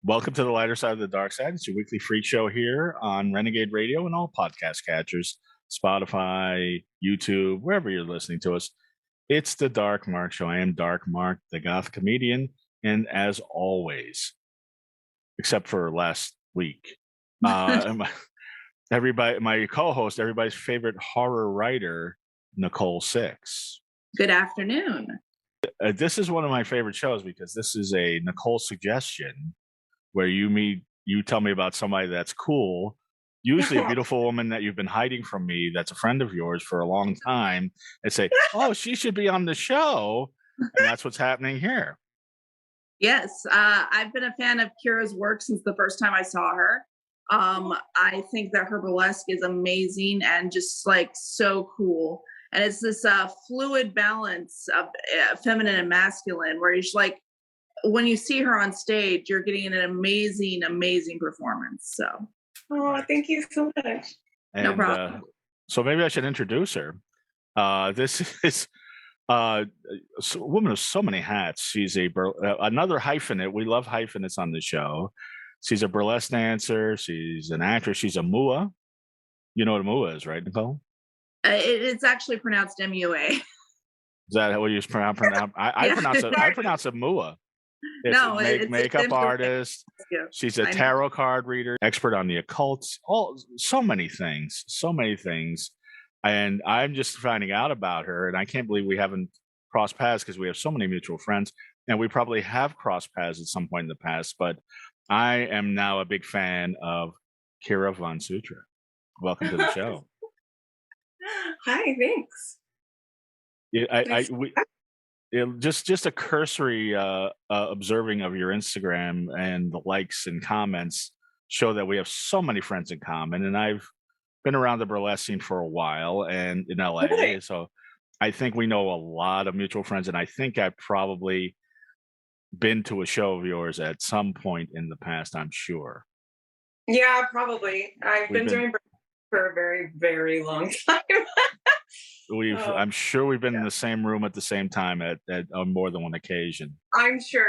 Welcome to the lighter side of the dark side. It's your weekly freak show here on Renegade Radio and all podcast catchers, Spotify, YouTube, wherever you're listening to us. It's the Dark Mark Show. I am Dark Mark, the goth comedian, and as always, except for last week, my co-host, everybody's favorite horror writer, Nicole Six. Good afternoon. This is one of my favorite shows because this is a Nicole suggestion where you tell me about somebody that's cool, usually a beautiful woman that you've been hiding from me that's a friend of yours for a long time, and say, oh, she should be on the show. And that's what's happening here. Yes, I've been a fan of Kira's work since the first time I saw her. I think that her burlesque is amazing and just like so cool. And it's this fluid balance of feminine and masculine where you're like, when you see her on stage, you're getting an amazing, amazing performance. So, thank you so much. And, no problem. So maybe I should introduce her. This is a woman of so many hats. She's another hyphenate. We love hyphenates on the show. She's a burlesque dancer. She's an actress. She's a mua. You know what a mua is, right, Nicole? It's actually pronounced MUA. Is that what you pronounce? I pronounce it. I pronounce it mua. It's makeup artist. She's a tarot card reader, expert on the occult. So many things. And I'm just finding out about her, and I can't believe we haven't crossed paths because we have so many mutual friends, and we probably have crossed paths at some point in the past. But I am now a big fan of Kira VonSutra. Welcome to the show. Hi, thanks. Just a cursory observing of your Instagram and the likes and comments show that we have so many friends in common. And I've been around the burlesque scene for a while and in LA. Okay. So I think we know a lot of mutual friends. And I think I've probably been to a show of yours at some point in the past, I'm sure. Yeah, probably. I've been doing for a very, very long time. I'm sure we've been in the same room at the same time at on more than one occasion. I'm sure.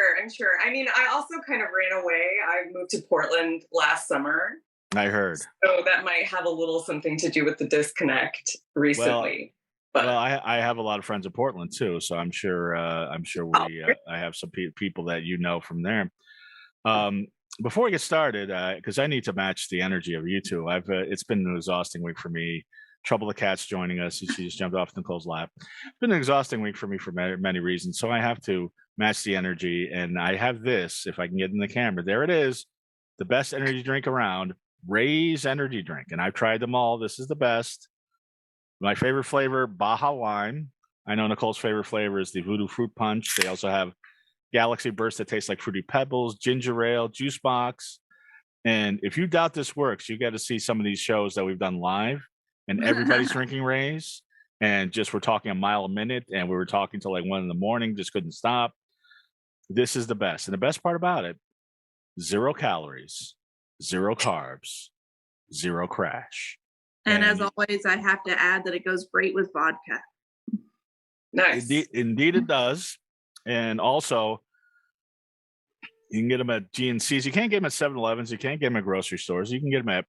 I mean, I also kind of ran away. I moved to Portland last summer. I heard. So that might have a little something to do with the disconnect recently. Well, I have a lot of friends in Portland too, so I'm sure I have some people that you know from there. Before we get started, because I need to match the energy of you two, it's been an exhausting week for me. Trouble the Cat's joining us. She just jumped off Nicole's lap. It's been an exhausting week for me for many reasons, so I have to match the energy. And I have this, if I can get in the camera. There it is, the best energy drink around, Ray's energy drink. And I've tried them all. This is the best. My favorite flavor, Baja Wine. I know Nicole's favorite flavor is the Voodoo Fruit Punch. They also have Galaxy Burst that tastes like Fruity Pebbles, Ginger Ale, Juice Box. And if you doubt this works, you got to see some of these shows that we've done live. And everybody's drinking Ray's, and just we're talking a mile a minute, and we were talking till like 1 a.m, just couldn't stop. This is the best. And the best part about it, 0 calories, 0 carbs, 0 crash. And as always, I have to add that it goes great with vodka. Nice. Indeed it does. And also, you can get them at GNCs. You can't get them at 7-Elevens. You can't get them at grocery stores. You can get them at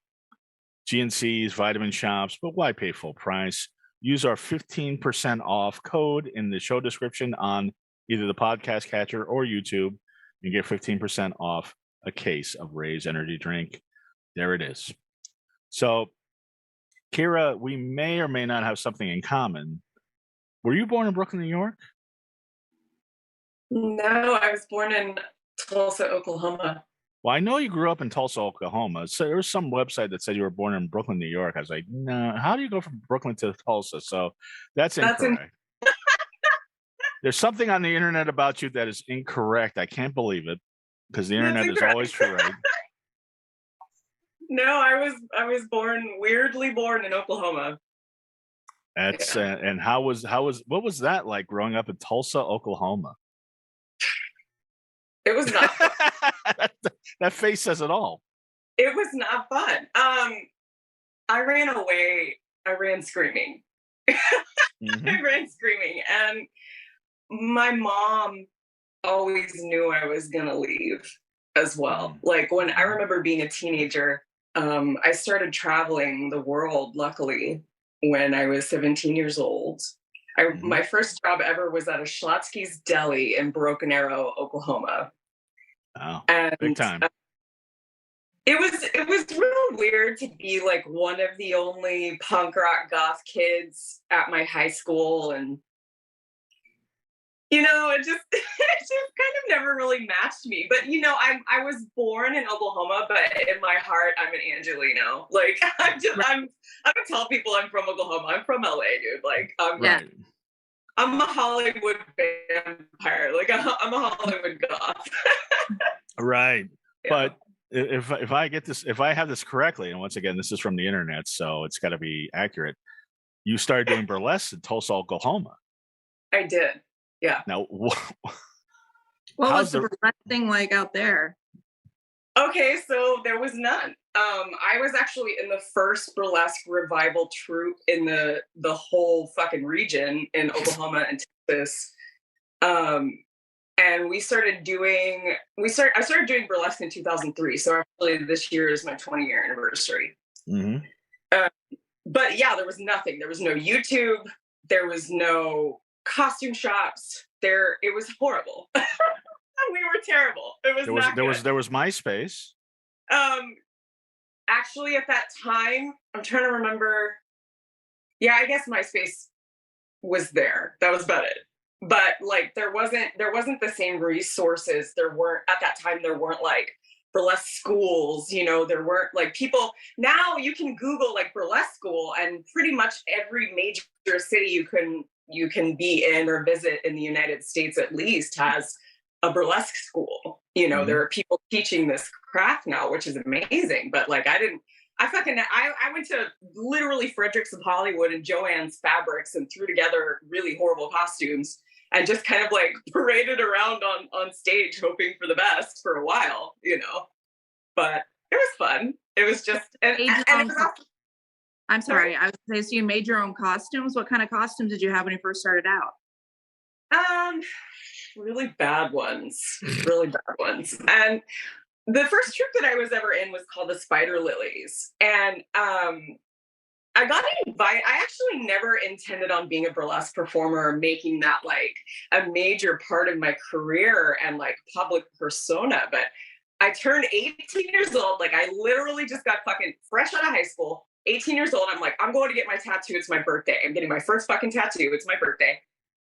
GNCs, vitamin shops, but why pay full price? Use our 15% off code in the show description on either the podcast catcher or YouTube. You get 15% off a case of Ray's energy drink. There it is. So, Kira, we may or may not have something in common. Were you born in Brooklyn, New York? No, I was born in Tulsa, Oklahoma. Well, I know you grew up in Tulsa, Oklahoma. So there was some website that said you were born in Brooklyn, New York. I was like, no, how do you go from Brooklyn to Tulsa? So that's incorrect. There's something on the internet about you that is incorrect. I can't believe it because the internet is always correct. No, I was weirdly born in Oklahoma. That's and what was that like growing up in Tulsa, Oklahoma? It was not fun. That face says it all. It was not fun. I ran away. I ran screaming. Mm-hmm. I ran screaming. And my mom always knew I was going to leave. as well. Like when I remember being a teenager, I started traveling the world, luckily, when I was 17 years old. My first job ever was at a Schlotsky's Deli in Broken Arrow, Oklahoma. Wow, and big time. It was real weird to be like one of the only punk rock goth kids at my high school, and it just it just kind of never really matched me. But I was born in Oklahoma, but in my heart I'm an Angelino. Like I don't tell people I'm from Oklahoma. I'm from LA, dude. Like I'm a Hollywood vampire. Like I'm a Hollywood goth. Right. Yeah. But if I get this, if I have this correctly, and once again, this is from the internet, so it's got to be accurate. You started doing burlesque in Tulsa, Oklahoma. I did. Yeah. Now, what was the burlesque thing like out there? Okay, so there was none. I was actually in the first burlesque revival troupe in the whole fucking region in Oklahoma and Texas. And I started doing burlesque in 2003. So actually this year is my 20-year anniversary. But yeah, there was nothing. There was no YouTube. There was no costume shops. It was horrible. We were terrible. It was there was MySpace. Actually at that time, I'm trying to remember. Yeah, I guess MySpace was there. That was about it. But like there wasn't the same resources. There weren't like burlesque schools, there weren't like people. Now you can Google like burlesque school, and pretty much every major city you can be in or visit in the United States at least has a burlesque school. There are people teaching this craft now, which is amazing. But like I went to literally Fredericks of Hollywood and Joann's Fabrics and threw together really horrible costumes and just kind of like paraded around on stage hoping for the best for a while, but it was fun. It was just, I'm sorry. I was going to say, so you made your own costumes. What kind of costumes did you have when you first started out? Really bad ones. And the first troupe that I was ever in was called the Spider Lilies. And I got invited. I actually never intended on being a burlesque performer or making that like a major part of my career and like public persona. But I turned 18 years old. Like I literally just got fucking fresh out of high school, 18 years old. I'm like, I'm going to get my tattoo. It's my birthday. I'm getting my first fucking tattoo. It's my birthday.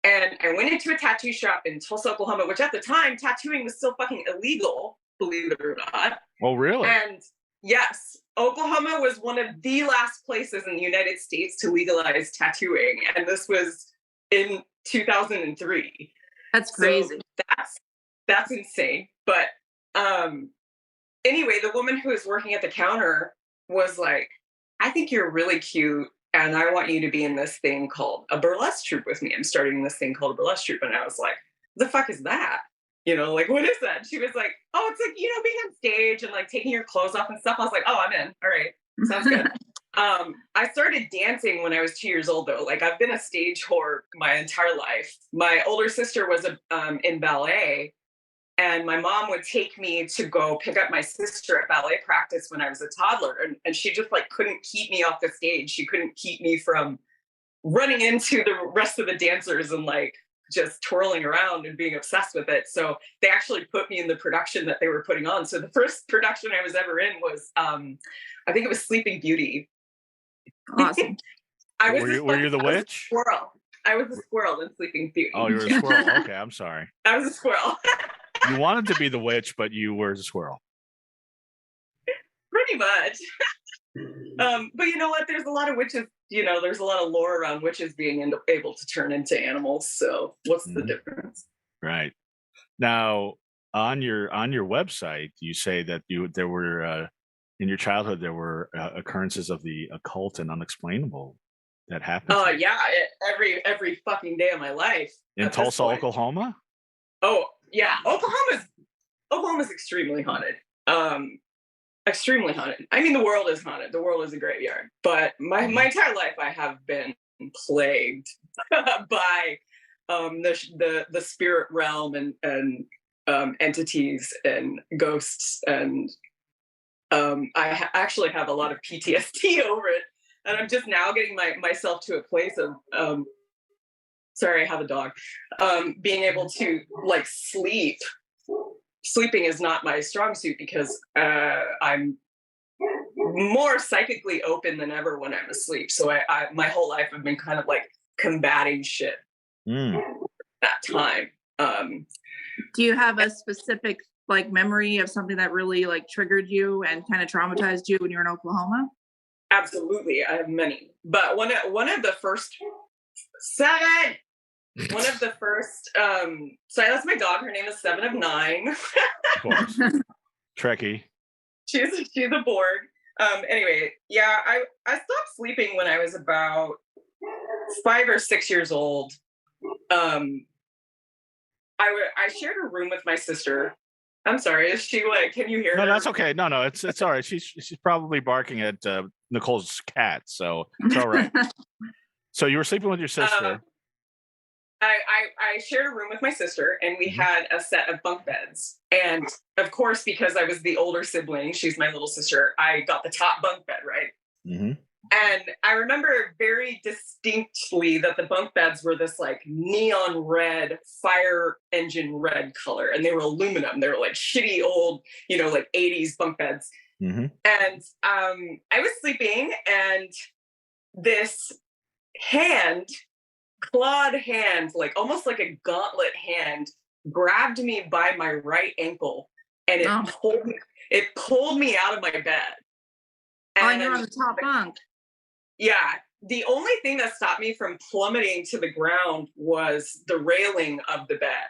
And I went into a tattoo shop in Tulsa, Oklahoma, which at the time, tattooing was still fucking illegal, believe it or not. Oh, really? And yes, Oklahoma was one of the last places in the United States to legalize tattooing. And this was in 2003. That's crazy. So that's insane. But anyway, the woman who was working at the counter was like, I think you're really cute. And I want you to be in this thing called a burlesque troupe with me. I'm starting this thing called a burlesque troupe. And I was like, the fuck is that? Like, what is that? And she was like, oh, it's like, being on stage and like taking your clothes off and stuff. I was like, oh, I'm in. All right. Sounds good. I started dancing when I was 2 years old, though. Like, I've been a stage whore my entire life. My older sister was in ballet. And my mom would take me to go pick up my sister at ballet practice when I was a toddler. And she just like couldn't keep me off the stage. She couldn't keep me from running into the rest of the dancers and like just twirling around and being obsessed with it. So they actually put me in the production that they were putting on. So the first production I was ever in was, I think it was Sleeping Beauty. Awesome. Were you the witch? Squirrel. I was a squirrel in Sleeping Beauty. Oh, you were a squirrel. Okay, I'm sorry. I was a squirrel. You wanted to be the witch, but you were the squirrel. Pretty much. But you know what? There's a lot of witches, there's a lot of lore around witches being able to turn into animals. So what's the difference? Right. Now, on your website, you say that there were in your childhood, there were occurrences of the occult and unexplainable that happened. Oh, yeah. Every fucking day of my life. In Tulsa, Oklahoma? Oh, yeah. Oklahoma's extremely haunted. Extremely haunted. I mean, the world is haunted. The world is a graveyard. But my entire life, I have been plagued by the spirit realm and entities and ghosts, and actually have a lot of PTSD over it, and I'm just now getting myself to a place of sorry, I have a dog, being able to like sleeping is not my strong suit because I'm more psychically open than ever when I'm asleep. So I my whole life I've been kind of like combating shit that time. Do you have a specific like memory of something that really like triggered you and kind of traumatized you when you were in Oklahoma? Absolutely, I have many. But one of the first so that's my dog. Her name is 7 of 9. Of course. Trekkie. She's a Borg. Anyway, yeah, I stopped sleeping when I was about 5 or 6 years old. I shared a room with my sister. I'm sorry, is she like, can you hear her? No, that's okay. No, it's all right. She's probably barking at Nicole's cat, so it's all right. So you were sleeping with your sister. I shared a room with my sister, and we had a set of bunk beds. And of course, because I was the older sibling, she's my little sister, I got the top bunk bed, right? Mm-hmm. And I remember very distinctly that the bunk beds were this like neon red, fire engine red color, and they were aluminum. They were like shitty old, like 80s bunk beds. Mm-hmm. And I was sleeping, and this clawed hand, like almost like a gauntlet hand, grabbed me by my right ankle, and it pulled me out of my bed. And you're on the top bunk. Yeah. The only thing that stopped me from plummeting to the ground was the railing of the bed.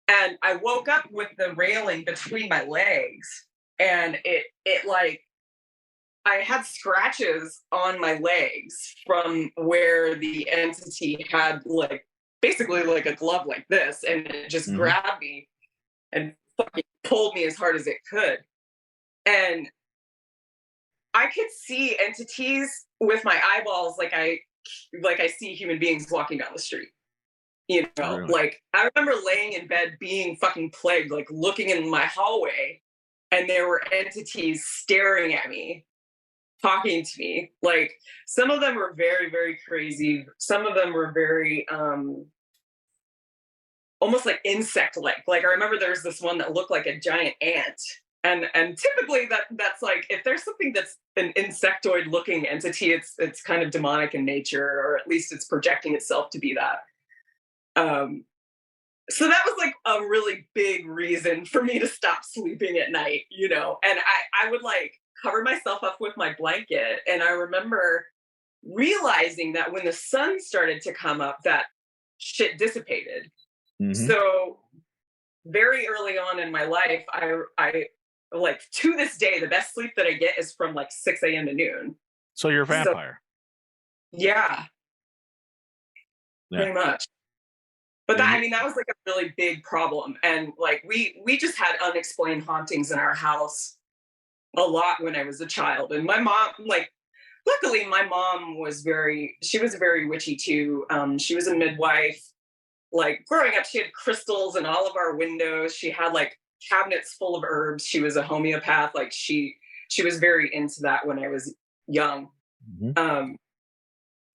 And I woke up with the railing between my legs, and it like, I had scratches on my legs from where the entity had like basically like a glove like this, and it just grabbed me and fucking pulled me as hard as it could. And I could see entities with my eyeballs like I see human beings walking down the street. Really? Like I remember laying in bed being fucking plagued, like looking in my hallway, and there were entities staring at me, talking to me. Like some of them were very, very crazy. Some of them were very almost like insect-like. Like I remember there was this one that looked like a giant ant. And typically that's like, if there's something that's an insectoid looking entity, it's kind of demonic in nature, or at least it's projecting itself to be that. So that was like a really big reason for me to stop sleeping at night, and I would like cover myself up with my blanket. And I remember realizing that when the sun started to come up, that shit dissipated. Mm-hmm. So very early on in my life, I like to this day, the best sleep that I get is from like 6 a.m. to noon. So you're a vampire. Yeah. Pretty much. But that was like a really big problem. And like, we just had unexplained hauntings in our house a lot when I was a child. And my mom, like, luckily my mom was very witchy too. She was a midwife. Like growing up, she had crystals in all of our windows. She had like cabinets full of herbs. She was a homeopath. Like she was very into that when I was young. Mm-hmm.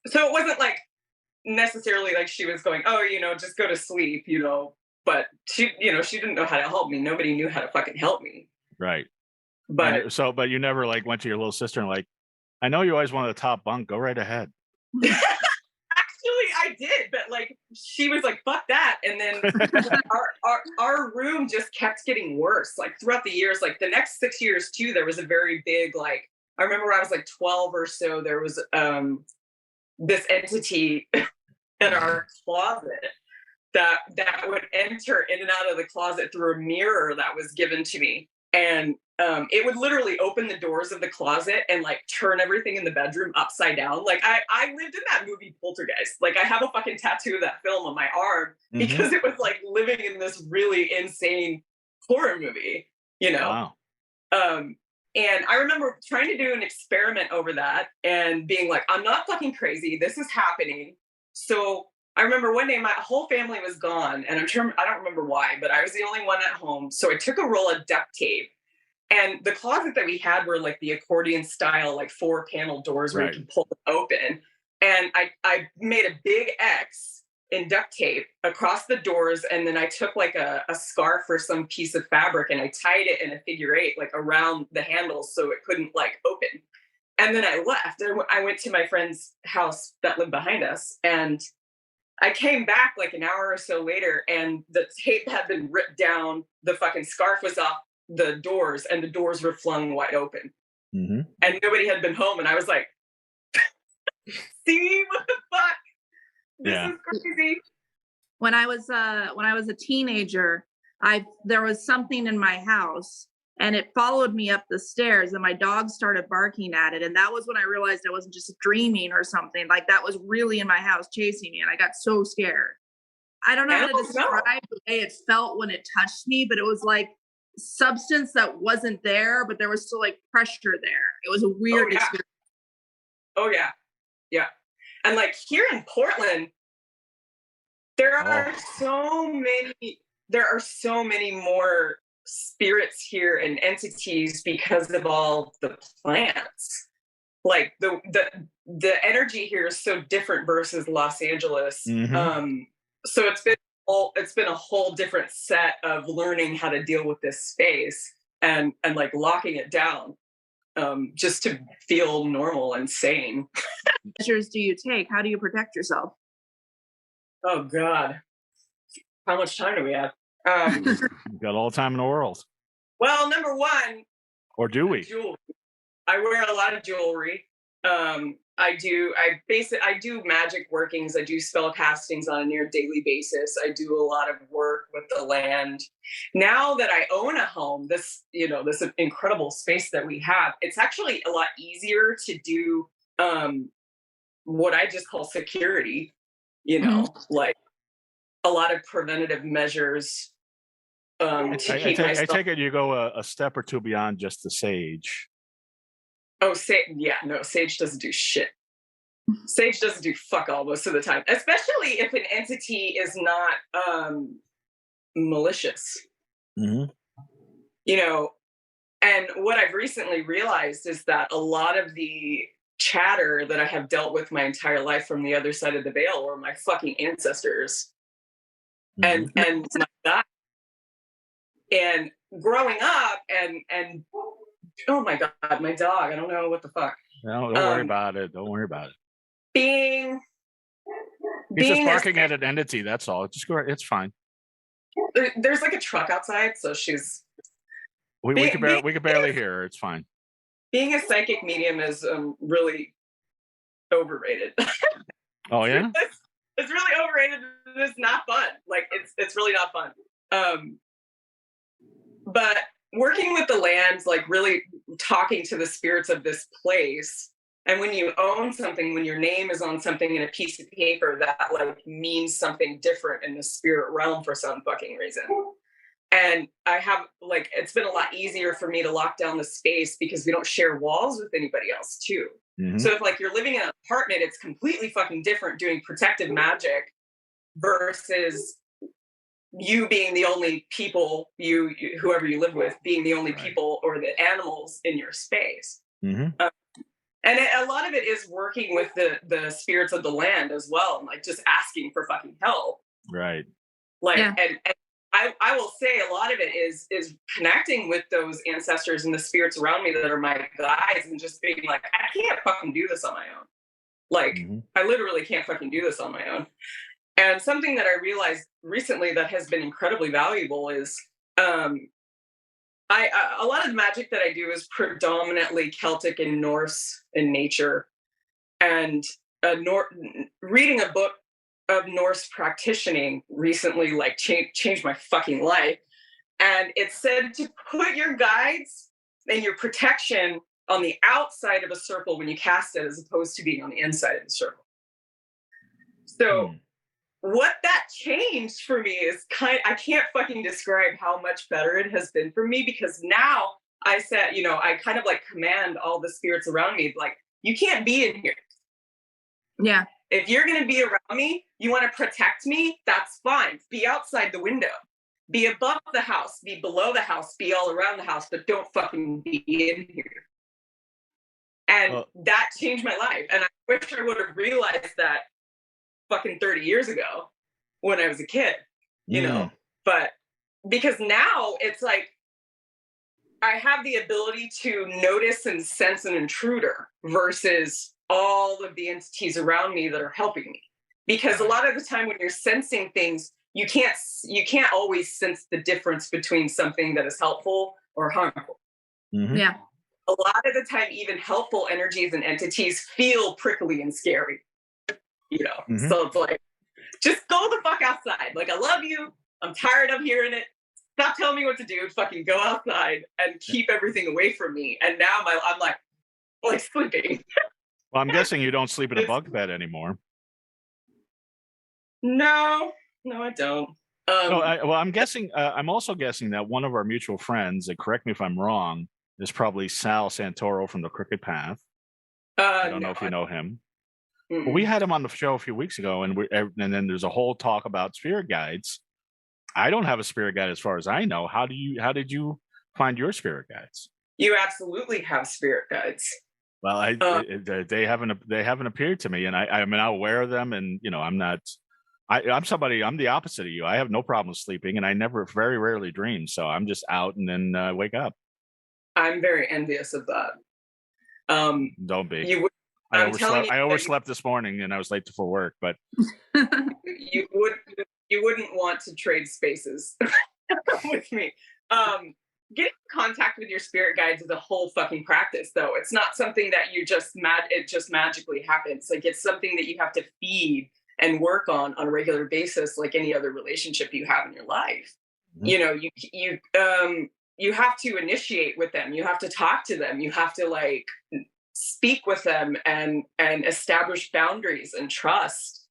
So it wasn't like necessarily like she was going, oh, just go to sleep, but she didn't know how to help me. Nobody knew how to fucking help me. Right. But but you never like went to your little sister and like, I know you always wanted a top bunk, go right ahead. Actually, I did, but like she was like, "Fuck that!" And then our room just kept getting worse. Like throughout the years, like the next 6 years too, there was a very big like. I remember when I was like 12 or so. There was this entity in our closet that would enter in and out of the closet through a mirror that was given to me, and it would literally open the doors of the closet and like turn everything in the bedroom upside down. Like I lived in that movie Poltergeist. Like I have a fucking tattoo of that film on my arm because it was like living in this really insane horror movie, Wow. And I remember trying to do an experiment over that and being like, I'm not fucking crazy. This is happening. So I remember one day my whole family was gone, and I don't remember why, but I was the only one at home. So I took a roll of duct tape, and the closet that we had were like the accordion style, like 4-panel doors where you can pull them open. And I made a big X in duct tape across the doors, and then I took like a scarf or some piece of fabric, and I tied it in a figure 8, like around the handles, so it couldn't like open. And then I left. I went to my friend's house that lived behind us, and I came back like an hour or so later, and the tape had been ripped down. The fucking scarf was off the doors, and the doors were flung wide open. Mm-hmm. And nobody had been home. And I was like, see, what the fuck? This is crazy. When I was a teenager, there was something in my house, and it followed me up the stairs, and my dog started barking at it. And that was when I realized I wasn't just dreaming or something. Like, that was really in my house chasing me, and I got so scared. I don't know how to describe the way it felt when it touched me, but it was like substance that wasn't there, but there was still like pressure there. It was a weird experience. Oh yeah. Yeah. And like here in Portland, there are so many more spirits here and entities because of all the plants. Like the energy here is so different versus Los Angeles. Mm-hmm. So it's been a whole different set of learning how to deal with this space and like locking it down, just to feel normal and sane. Measures do you take? How do you protect yourself? Oh God, how much time do we have? We've got all the time in the world. Well, number one, or do we? Jewelry. I wear a lot of jewelry. I do magic workings. I do spell castings on a near daily basis. I do a lot of work with the land. Now that I own a home, this incredible space that we have, it's actually a lot easier to do what I just call security, like a lot of preventative measures. I take it you go a step or two beyond just the sage. Oh, Sage doesn't do shit. Sage doesn't do fuck all most of the time, especially if an entity is not malicious. Mm-hmm. And what I've recently realized is that a lot of the chatter that I have dealt with my entire life from the other side of the veil were my fucking ancestors. Mm-hmm. and my God. And growing up and oh my God, my dog, I don't know what the fuck. No, don't worry about it. Don't worry about it. He's just barking at an entity, that's all. Just go, it's fine. There's like a truck outside, so she's we can barely hear her. It's fine. Being a psychic medium is really overrated. Oh yeah? It's really overrated. It's not fun. Like it's really not fun. But working with the lands, like really talking to the spirits of this place. And when you own something, when your name is on something in a piece of paper, that like means something different in the spirit realm for some fucking reason. And I have like, it's been a lot easier for me to lock down the space because we don't share walls with anybody else too. Mm-hmm. So if like you're living in an apartment, it's completely fucking different doing protective magic versus you being the only people, whoever you live with, being the only people or the animals in your space. Mm-hmm. And a lot of it is working with the spirits of the land as well, and like just asking for fucking help. Right. Like, and I will say a lot of it is connecting with those ancestors and the spirits around me that are my guides, and just being like, I can't fucking do this on my own. Like, mm-hmm. I literally can't fucking do this on my own. And something that I realized recently that has been incredibly valuable is a lot of the magic that I do is predominantly Celtic and Norse in nature. And reading a book of Norse practicing recently like changed my fucking life. And it said to put your guides and your protection on the outside of a circle when you cast it, as opposed to being on the inside of the circle. So what that changed for me is I can't fucking describe how much better it has been for me, because now I said, I kind of like command all the spirits around me, like, you can't be in here. Yeah. If you're going to be around me, you want to protect me, that's fine. Be outside the window. Be above the house, be below the house, be all around the house, but don't fucking be in here. And that changed my life. And I wish I would have realized that fucking 30 years ago when I was a kid, you know. But because now it's like I have the ability to notice and sense an intruder versus all of the entities around me that are helping me. Because a lot of the time when you're sensing things, you can't always sense the difference between something that is helpful or harmful. Yeah. A lot of the time, even helpful energies and entities feel prickly and scary, you know? So it's like, just go the fuck outside. Like, I love you. I'm tired of hearing it. Stop telling me what to do. Fucking go outside and keep everything away from me. And now I'm like sleeping. Well, I'm guessing you don't sleep in a bunk bed anymore. No, I don't. I'm guessing. I'm also guessing that one of our mutual friends, and correct me if I'm wrong, is probably Sal Santoro from the Crooked Path. I don't know if you know him. But we had him on the show a few weeks ago, and then there's a whole talk about spirit guides. I don't have a spirit guide as far as I know. How did you find your spirit guides? You absolutely have spirit guides. Well, they haven't appeared to me, and I'm not aware of them, and you know, I'm the opposite of you. I have no problem sleeping, and I very rarely dream. So I'm just out and then wake up. I'm very envious of that. Don't be. I overslept this morning, and I was late for work. But you wouldn't want to trade spaces with me. Getting in contact with your spirit guides is a whole fucking practice, though. It's not something that it just magically happens. Like, it's something that you have to feed and work on a regular basis, like any other relationship you have in your life. You know, you have to initiate with them. You have to talk to them. You have to like speak with them and establish boundaries and trust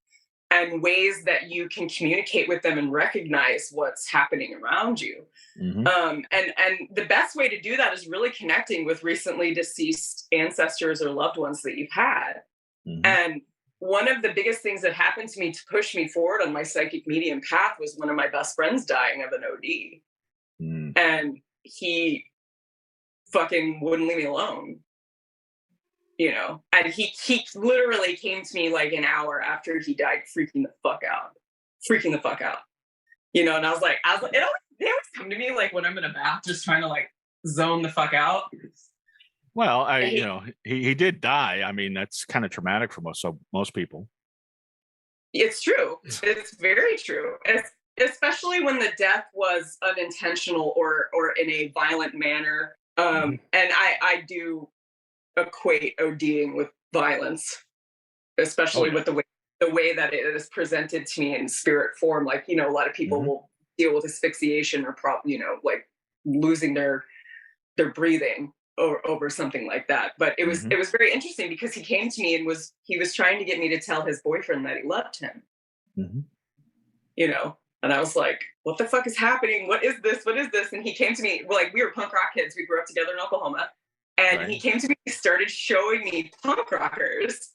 and ways that you can communicate with them and recognize what's happening around you. And the best way to do that is really connecting with recently deceased ancestors or loved ones that you've had. And one of the biggest things that happened to me to push me forward on my psychic medium path was one of my best friends dying of an OD. And he fucking wouldn't leave me alone, you know? And he literally came to me like an hour after he died, freaking the fuck out, you know? And I was like, they always come to me like when I'm in a bath, just trying to like zone the fuck out. Well, he did die. I mean, that's kind of traumatic for most people. It's true. It's very true. Especially when the death was unintentional or in a violent manner. And I do equate ODing with violence, especially with the way that it is presented to me in spirit form. Like, you know, a lot of people will deal with asphyxiation or like losing their breathing over something like that. But it was very interesting because he came to me and he was trying to get me to tell his boyfriend that he loved him. You know, and I was like, what the fuck is happening? What is this? And he came to me, like, we were punk rock kids. We grew up together in Oklahoma. And he came to me, started showing me punk rockers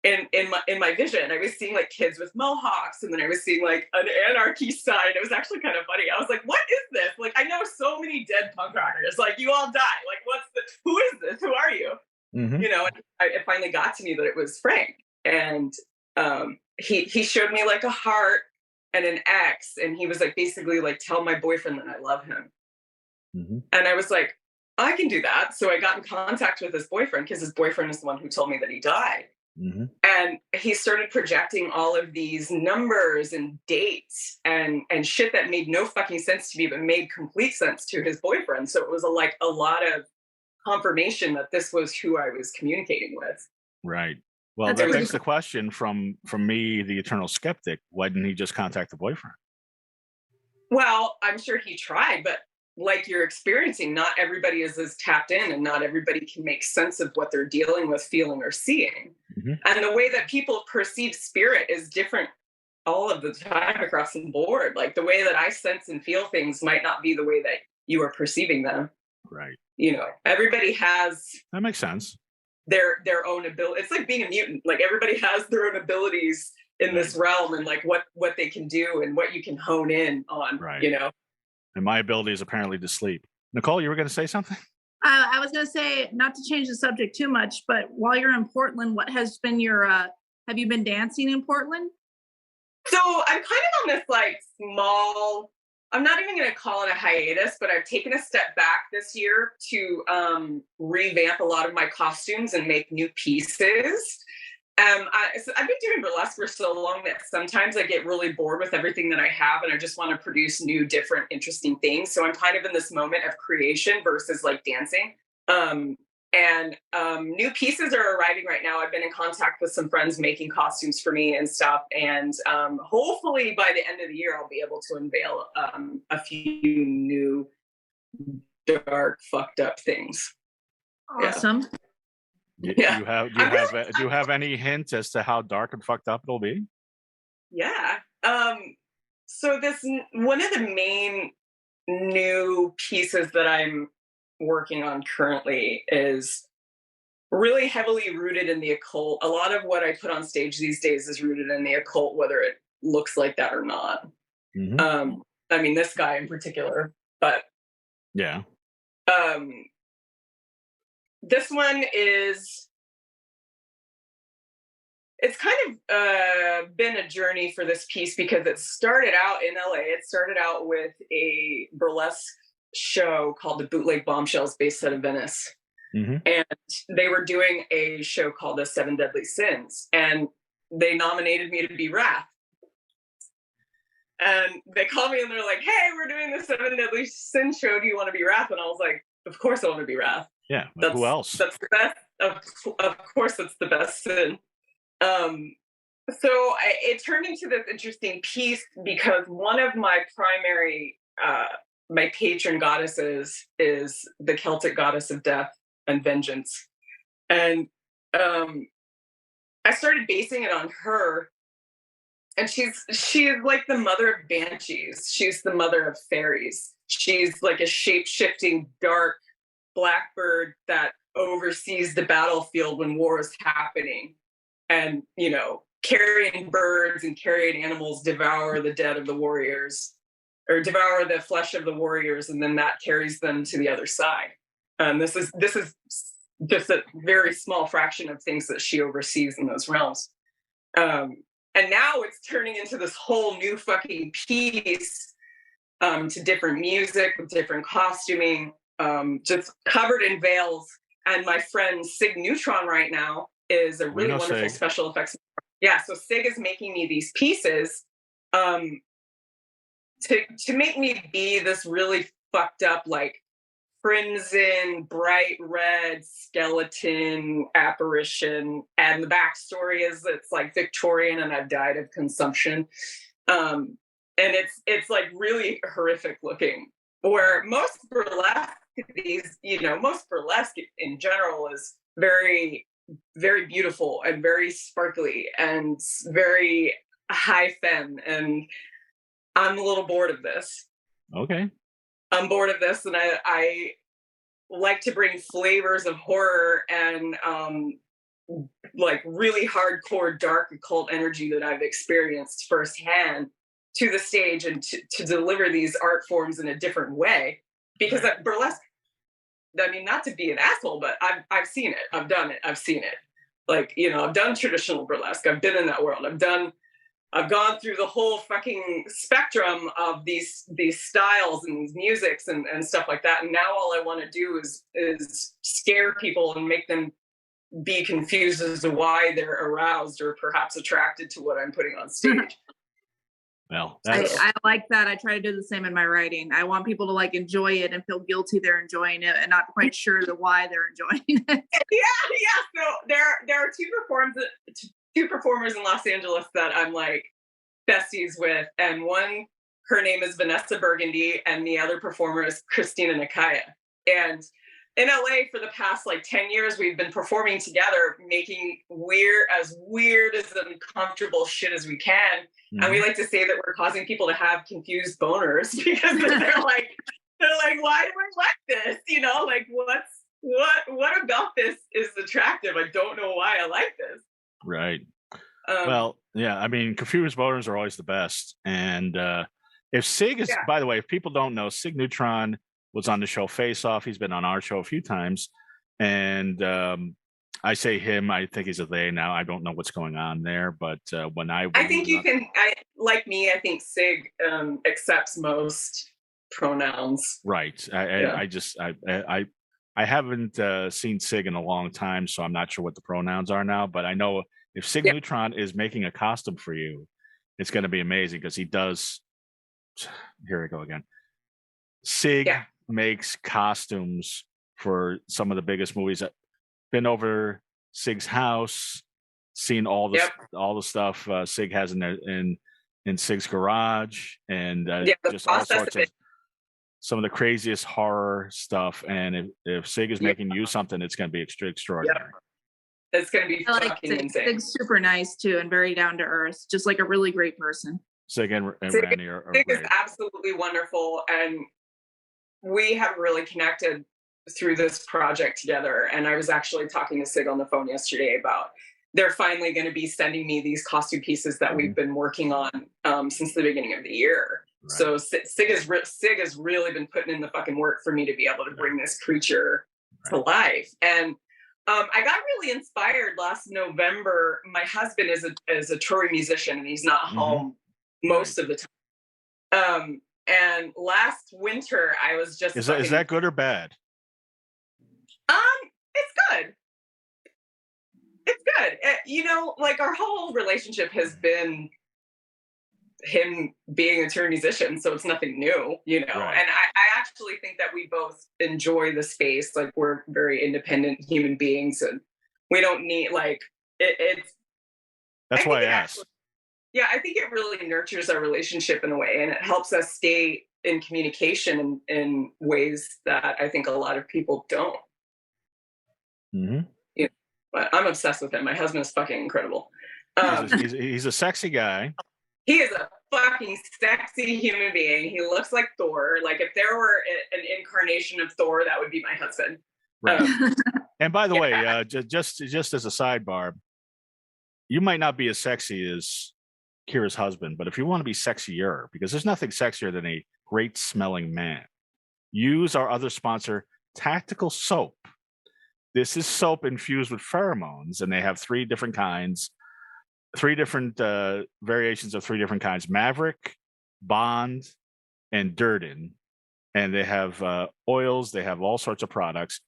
in my vision. I was seeing like kids with mohawks, and then I was seeing like an anarchy sign. It was actually kind of funny. I was like, what is this? Like, I know so many dead punk rockers. Like, you all die. Like, who is this? Who are you? You know, and it finally got to me that it was Frank. And he showed me like a heart and an X, and he was like, basically like, tell my boyfriend that I love him. And I was like, I can do that. So I got in contact with his boyfriend because his boyfriend is the one who told me that he died. And he started projecting all of these numbers and dates and shit that made no fucking sense to me, but made complete sense to his boyfriend. So it was a lot of confirmation that this was who I was communicating with. Right. Well, that begs the question from me, the eternal skeptic, why didn't he just contact the boyfriend? Well, I'm sure he tried, but like you're experiencing, not everybody is as tapped in, and not everybody can make sense of what they're dealing with, feeling, or seeing. And the way that people perceive spirit is different all of the time across the board. Like, the way that I sense and feel things might not be the way that you are perceiving them. Right. You know, everybody has... That makes sense. their own ability. It's like being a mutant. Like everybody has their own abilities in this realm, and like what they can do and what you can hone in on, you know. And my ability is apparently to sleep. Nicole, you were going to say something? I was going to say, not to change the subject too much, but while you're in Portland, what has been your, have you been dancing in Portland? So I'm kind of on this like small, I'm not even going to call it a hiatus, but I've taken a step back this year to revamp a lot of my costumes and make new pieces. So I've been doing burlesque for so long that sometimes I get really bored with everything that I have and I just want to produce new, different, interesting things. So I'm kind of in this moment of creation versus like dancing. New pieces are arriving right now. I've been in contact with some friends making costumes for me and stuff. And hopefully by the end of the year, I'll be able to unveil a few new dark, fucked up things. Awesome. Yeah. Do you have any hint as to how dark and fucked up it'll be? Yeah. So this one of the main new pieces that I'm working on currently is really heavily rooted in the occult. A lot of what I put on stage these days is rooted in the occult, whether it looks like that or not. Mm-hmm. I mean, this guy in particular, but yeah. This one is, it's kind of been a journey for this piece because it started out in LA. It started out with a burlesque show called the Bootleg Bombshells based out of Venice. Mm-hmm. And they were doing a show called the Seven Deadly Sins. And they nominated me to be Wrath. And they called me and they're like, hey, we're doing the Seven Deadly Sins show. Do you want to be Wrath? And I was like, of course I want to be Wrath. Yeah, who else? That's the best. Of course, that's the best sin. So it turned into this interesting piece because one of my primary, my patron goddesses is the Celtic goddess of death and vengeance. And I started basing it on her. And she's like the mother of banshees. She's the mother of fairies. She's like a shape-shifting, dark blackbird that oversees the battlefield when war is happening. And, you know, carrion birds and carrion animals devour the dead of the warriors, or devour the flesh of the warriors, and then that carries them to the other side. This is just a very small fraction of things that she oversees in those realms. And now it's turning into this whole new fucking piece, to different music, with different costuming, just covered in veils. And my friend Sig Neutron right now is a really wonderful special effects. Yeah, so Sig is making me these pieces to make me be this really fucked up, like crimson, bright red skeleton apparition. And the backstory is it's like Victorian and I've died of consumption. And it's like really horrific looking. Where most burlesque, most burlesque in general is very, very beautiful and very sparkly and very high femme. And I'm a little bored of this. Okay. I'm bored of this, and I like to bring flavors of horror and like really hardcore dark occult energy that I've experienced firsthand to the stage and to deliver these art forms in a different way. Because burlesque, I mean, not to be an asshole, but I've seen it. I've done it. I've seen it. Like, you know, I've done traditional burlesque. I've been in that world. I've gone through the whole fucking spectrum of these styles and these musics and stuff like that. And now all I want to do is scare people and make them be confused as to why they're aroused or perhaps attracted to what I'm putting on stage. Well, I like that. I try to do the same in my writing. I want people to like enjoy it and feel guilty they're enjoying it and not quite sure why they're enjoying it. Yeah. So there are two performers in Los Angeles that I'm like besties with, and one, her name is Vanessa Burgundy, and the other performer is Christina Nakaya. And in LA for the past like 10 years, we've been performing together, making weird as uncomfortable shit as we can. Mm-hmm. And we like to say that we're causing people to have confused boners because they're like, why do I like this? You know, like what about this is attractive? I don't know why I like this. Right. Well, yeah, I mean, confused voters are always the best. And if Sig is, by the way, if people don't know, Sig Neutron was on the show Face Off. He's been on our show a few times. And I say him, I think he's a they now. I don't know what's going on there. But when I think you can, like me, I think Sig accepts most pronouns. Right. I haven't seen Sig in a long time, so I'm not sure what the pronouns are now. But I know if Sig Neutron is making a costume for you, it's going to be amazing because he does. Here we go again. Sig makes costumes for some of the biggest movies. I've been over Sig's house, seen all the stuff Sig has in Sig's garage, and just all sorts of some of the craziest horror stuff. And if Sig is making you something, it's going to be extraordinary. It's going to be fucking insane. Sig's super nice too, and very down to earth, just like a really great person. Sig and Randy are Sig great. is absolutely wonderful, and we have really connected through this project together. And I was actually talking to Sig on the phone yesterday about they're finally going to be sending me these costume pieces that we've been working on since the beginning of the year. Right. So Sig has really been putting in the fucking work for me to be able to bring this creature to life. And I got really inspired last November. My husband is a touring musician, and he's not home most of the time. And last winter, I was just is that good or bad? It's good. It's good. Like our whole relationship has been him being a touring musician, so it's nothing new, Right. And I actually think that we both enjoy the space. Like, we're very independent human beings, and we don't need it's. That's why I asked. I think it really nurtures our relationship in a way, and it helps us stay in communication in ways that I think a lot of people don't. But I'm obsessed with him. My husband is fucking incredible. He's a sexy guy. He is a fucking sexy human being. He looks like Thor. Like, if there were an incarnation of Thor, that would be my husband. Right. And by the way, just as a sidebar, you might not be as sexy as Kira's husband, but if you want to be sexier, because there's nothing sexier than a great smelling man, use our other sponsor, Tactical Soap. This is soap infused with pheromones, and they have three different kinds, variations of three different kinds: Maverick, Bond, and Durden. And they have oils. They have all sorts of products.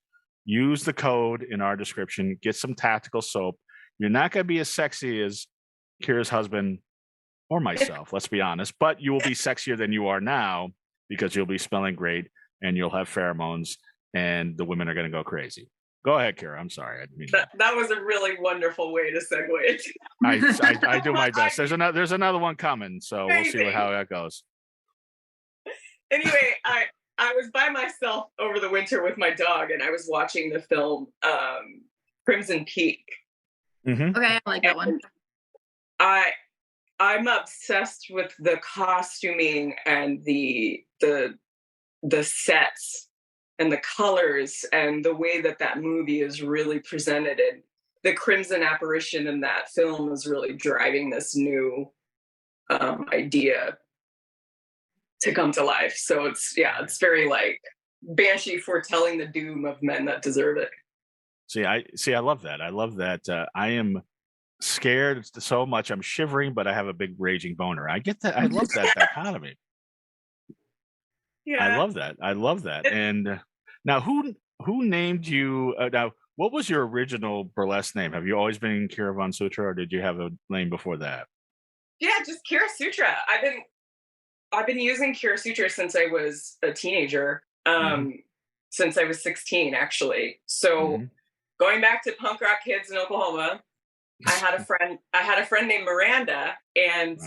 Use the code in our description. Get some Tactical Soap. You're not going to be as sexy as Kira's husband or myself, let's be honest, but you will be sexier than you are now because you'll be smelling great and you'll have pheromones, and the women are going to go crazy. Go ahead, Kira. I'm sorry. I didn't mean that was a really wonderful way to segue it. I do my best. There's another one coming, so we'll see how that goes. Anyway, I was by myself over the winter with my dog, and I was watching the film Crimson Peak. Okay, I like that one. I'm obsessed with the costuming and the sets and the colors and the way that movie is really presented. And the Crimson apparition in that film is really driving this new idea to come to life. So it's very like Banshee foretelling the doom of men that deserve it. I love that. I love that. I am scared so much I'm shivering, but I have a big raging boner. I get that. I love that dichotomy. Yeah, I love that. And now, who named you? Now, what was your original burlesque name? Have you always been Kira VonSutra, or did you have a name before that? Yeah, just Kira Sutra. I've been using Kira Sutra since I was a teenager. Since I was 16, actually. So going back to punk rock kids in Oklahoma, I had a friend named Miranda, and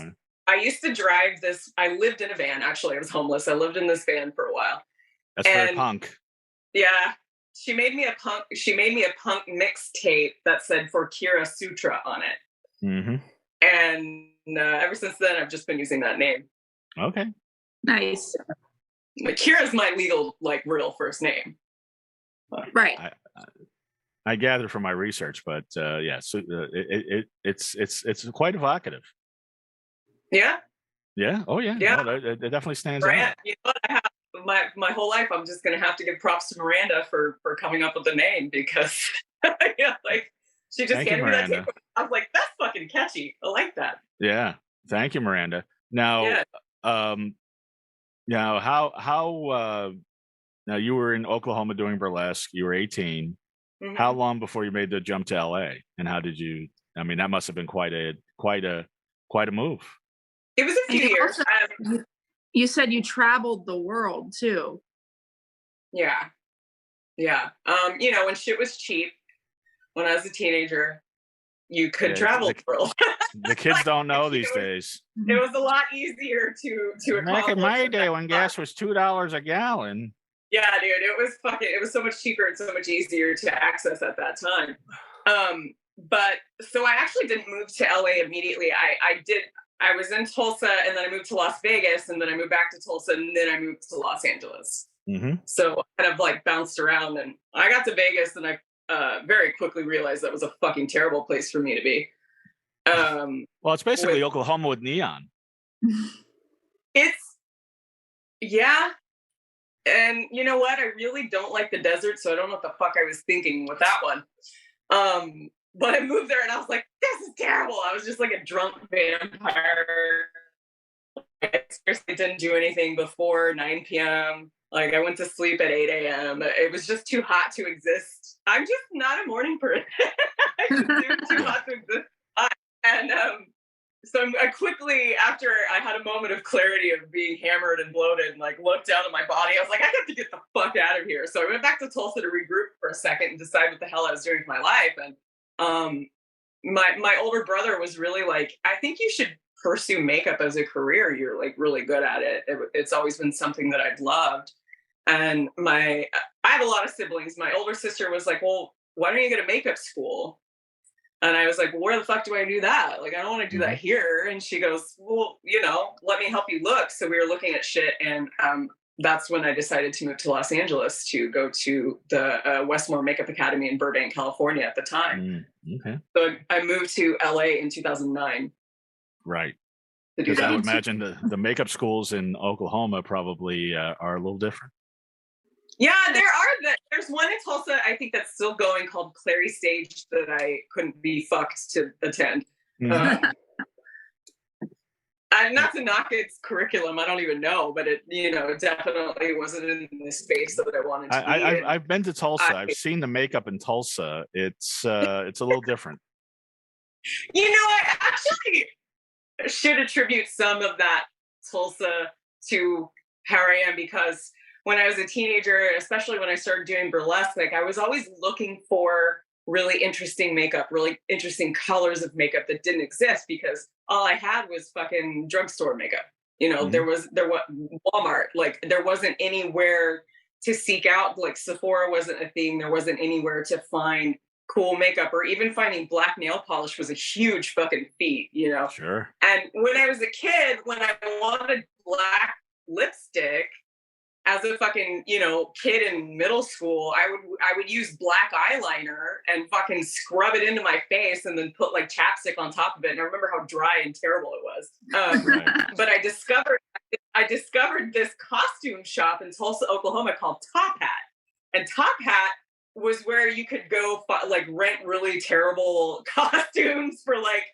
I used to drive this. I lived in a van. Actually, I was homeless. I lived in this van for a while. That's very punk. Yeah, she made me a punk mixtape that said "For Kira Sutra" on it. And ever since then, I've just been using that name. Okay. Nice. Kira's my legal, real first name. Right. I gather from my research, but yeah, so it's quite evocative. Yeah. Yeah. Oh yeah. Yeah. No, it definitely stands Miranda, out. you know what? I have my whole life. I'm just gonna have to give props to Miranda for coming up with the name because yeah, like she just Thank you, handed me that tape. Miranda. I was like, that's fucking catchy. I like that. Yeah. Thank you, Miranda. Now, Yeah. now how now you were in Oklahoma doing burlesque. You were 18. How Mhm. long before you made the jump to LA? And how did you? I mean, that must have been quite a move. It was a And few you years. also you said you traveled the world too. Yeah. Yeah. You know, when shit was cheap, when I was a teenager, you could Yeah, travel the world. the kids don't know these it, was, days. it was a lot easier to Back in accomplish my at day, that when time. gas was $2 a gallon. Yeah, dude, it was so much cheaper and so much easier to access at that time. But so I actually didn't move to LA immediately. I was in Tulsa and then I moved to Las Vegas and then I moved back to Tulsa and then I moved to Los Angeles. Mm-hmm. So I kind of like bounced around and I got to Vegas and I very quickly realized that was a fucking terrible place for me to be. Well, it's basically Oklahoma with neon. It's yeah. And you know what? I really don't like the desert, so I don't know what the fuck I was thinking with that one. But I moved there and I was like, this is terrible. I was just like a drunk vampire. I seriously didn't do anything before 9 p.m. Like I went to sleep at 8 a.m. It was just too hot to exist. I'm just not a morning person. It's too hot to exist. And so I quickly, after I had a moment of clarity of being hammered and bloated and like looked down at my body, I was like, I got to get the fuck out of here. So I went back to Tulsa to regroup for a second and decide what the hell I was doing with my life. And my older brother was really like, I think you should pursue makeup as a career. You're like really good at it. It's always been something that I've loved. And I have a lot of siblings. My older sister was like, well, why don't you go to makeup school? And I was like, well, where the fuck do I do that? Like, I don't want to do that here. And she goes, well, you know, let me help you look. So we were looking at shit. And that's when I decided to move to Los Angeles to go to the Westmore Makeup Academy in Burbank, California at the time. Okay. So I moved to LA in 2009. Right. To do Because I would that. imagine the makeup schools in Oklahoma probably are a little different. Yeah, there's one in Tulsa, I think that's still going called Clary Stage that I couldn't be fucked to attend. And not to knock its curriculum, I don't even know, but it, you know, it definitely wasn't in the space that I wanted to be. I've been to Tulsa. I've seen the makeup in Tulsa. It's a little different. You know, I actually should attribute some of that Tulsa to how I am because when I was a teenager, especially when I started doing burlesque, like I was always looking for really interesting makeup, really interesting colors of makeup that didn't exist because all I had was fucking drugstore makeup. You know, there was Walmart, like there wasn't anywhere to seek out, like Sephora wasn't a thing. There wasn't anywhere to find cool makeup or even finding black nail polish was a huge fucking feat, you know? Sure. And when I was a kid, when I wanted black lipstick, as a fucking, you know, kid in middle school, I would use black eyeliner and fucking scrub it into my face and then put like chapstick on top of it. And I remember how dry and terrible it was. Right. But I discovered this costume shop in Tulsa, Oklahoma called Top Hat. And Top Hat was where you could go like rent really terrible costumes for like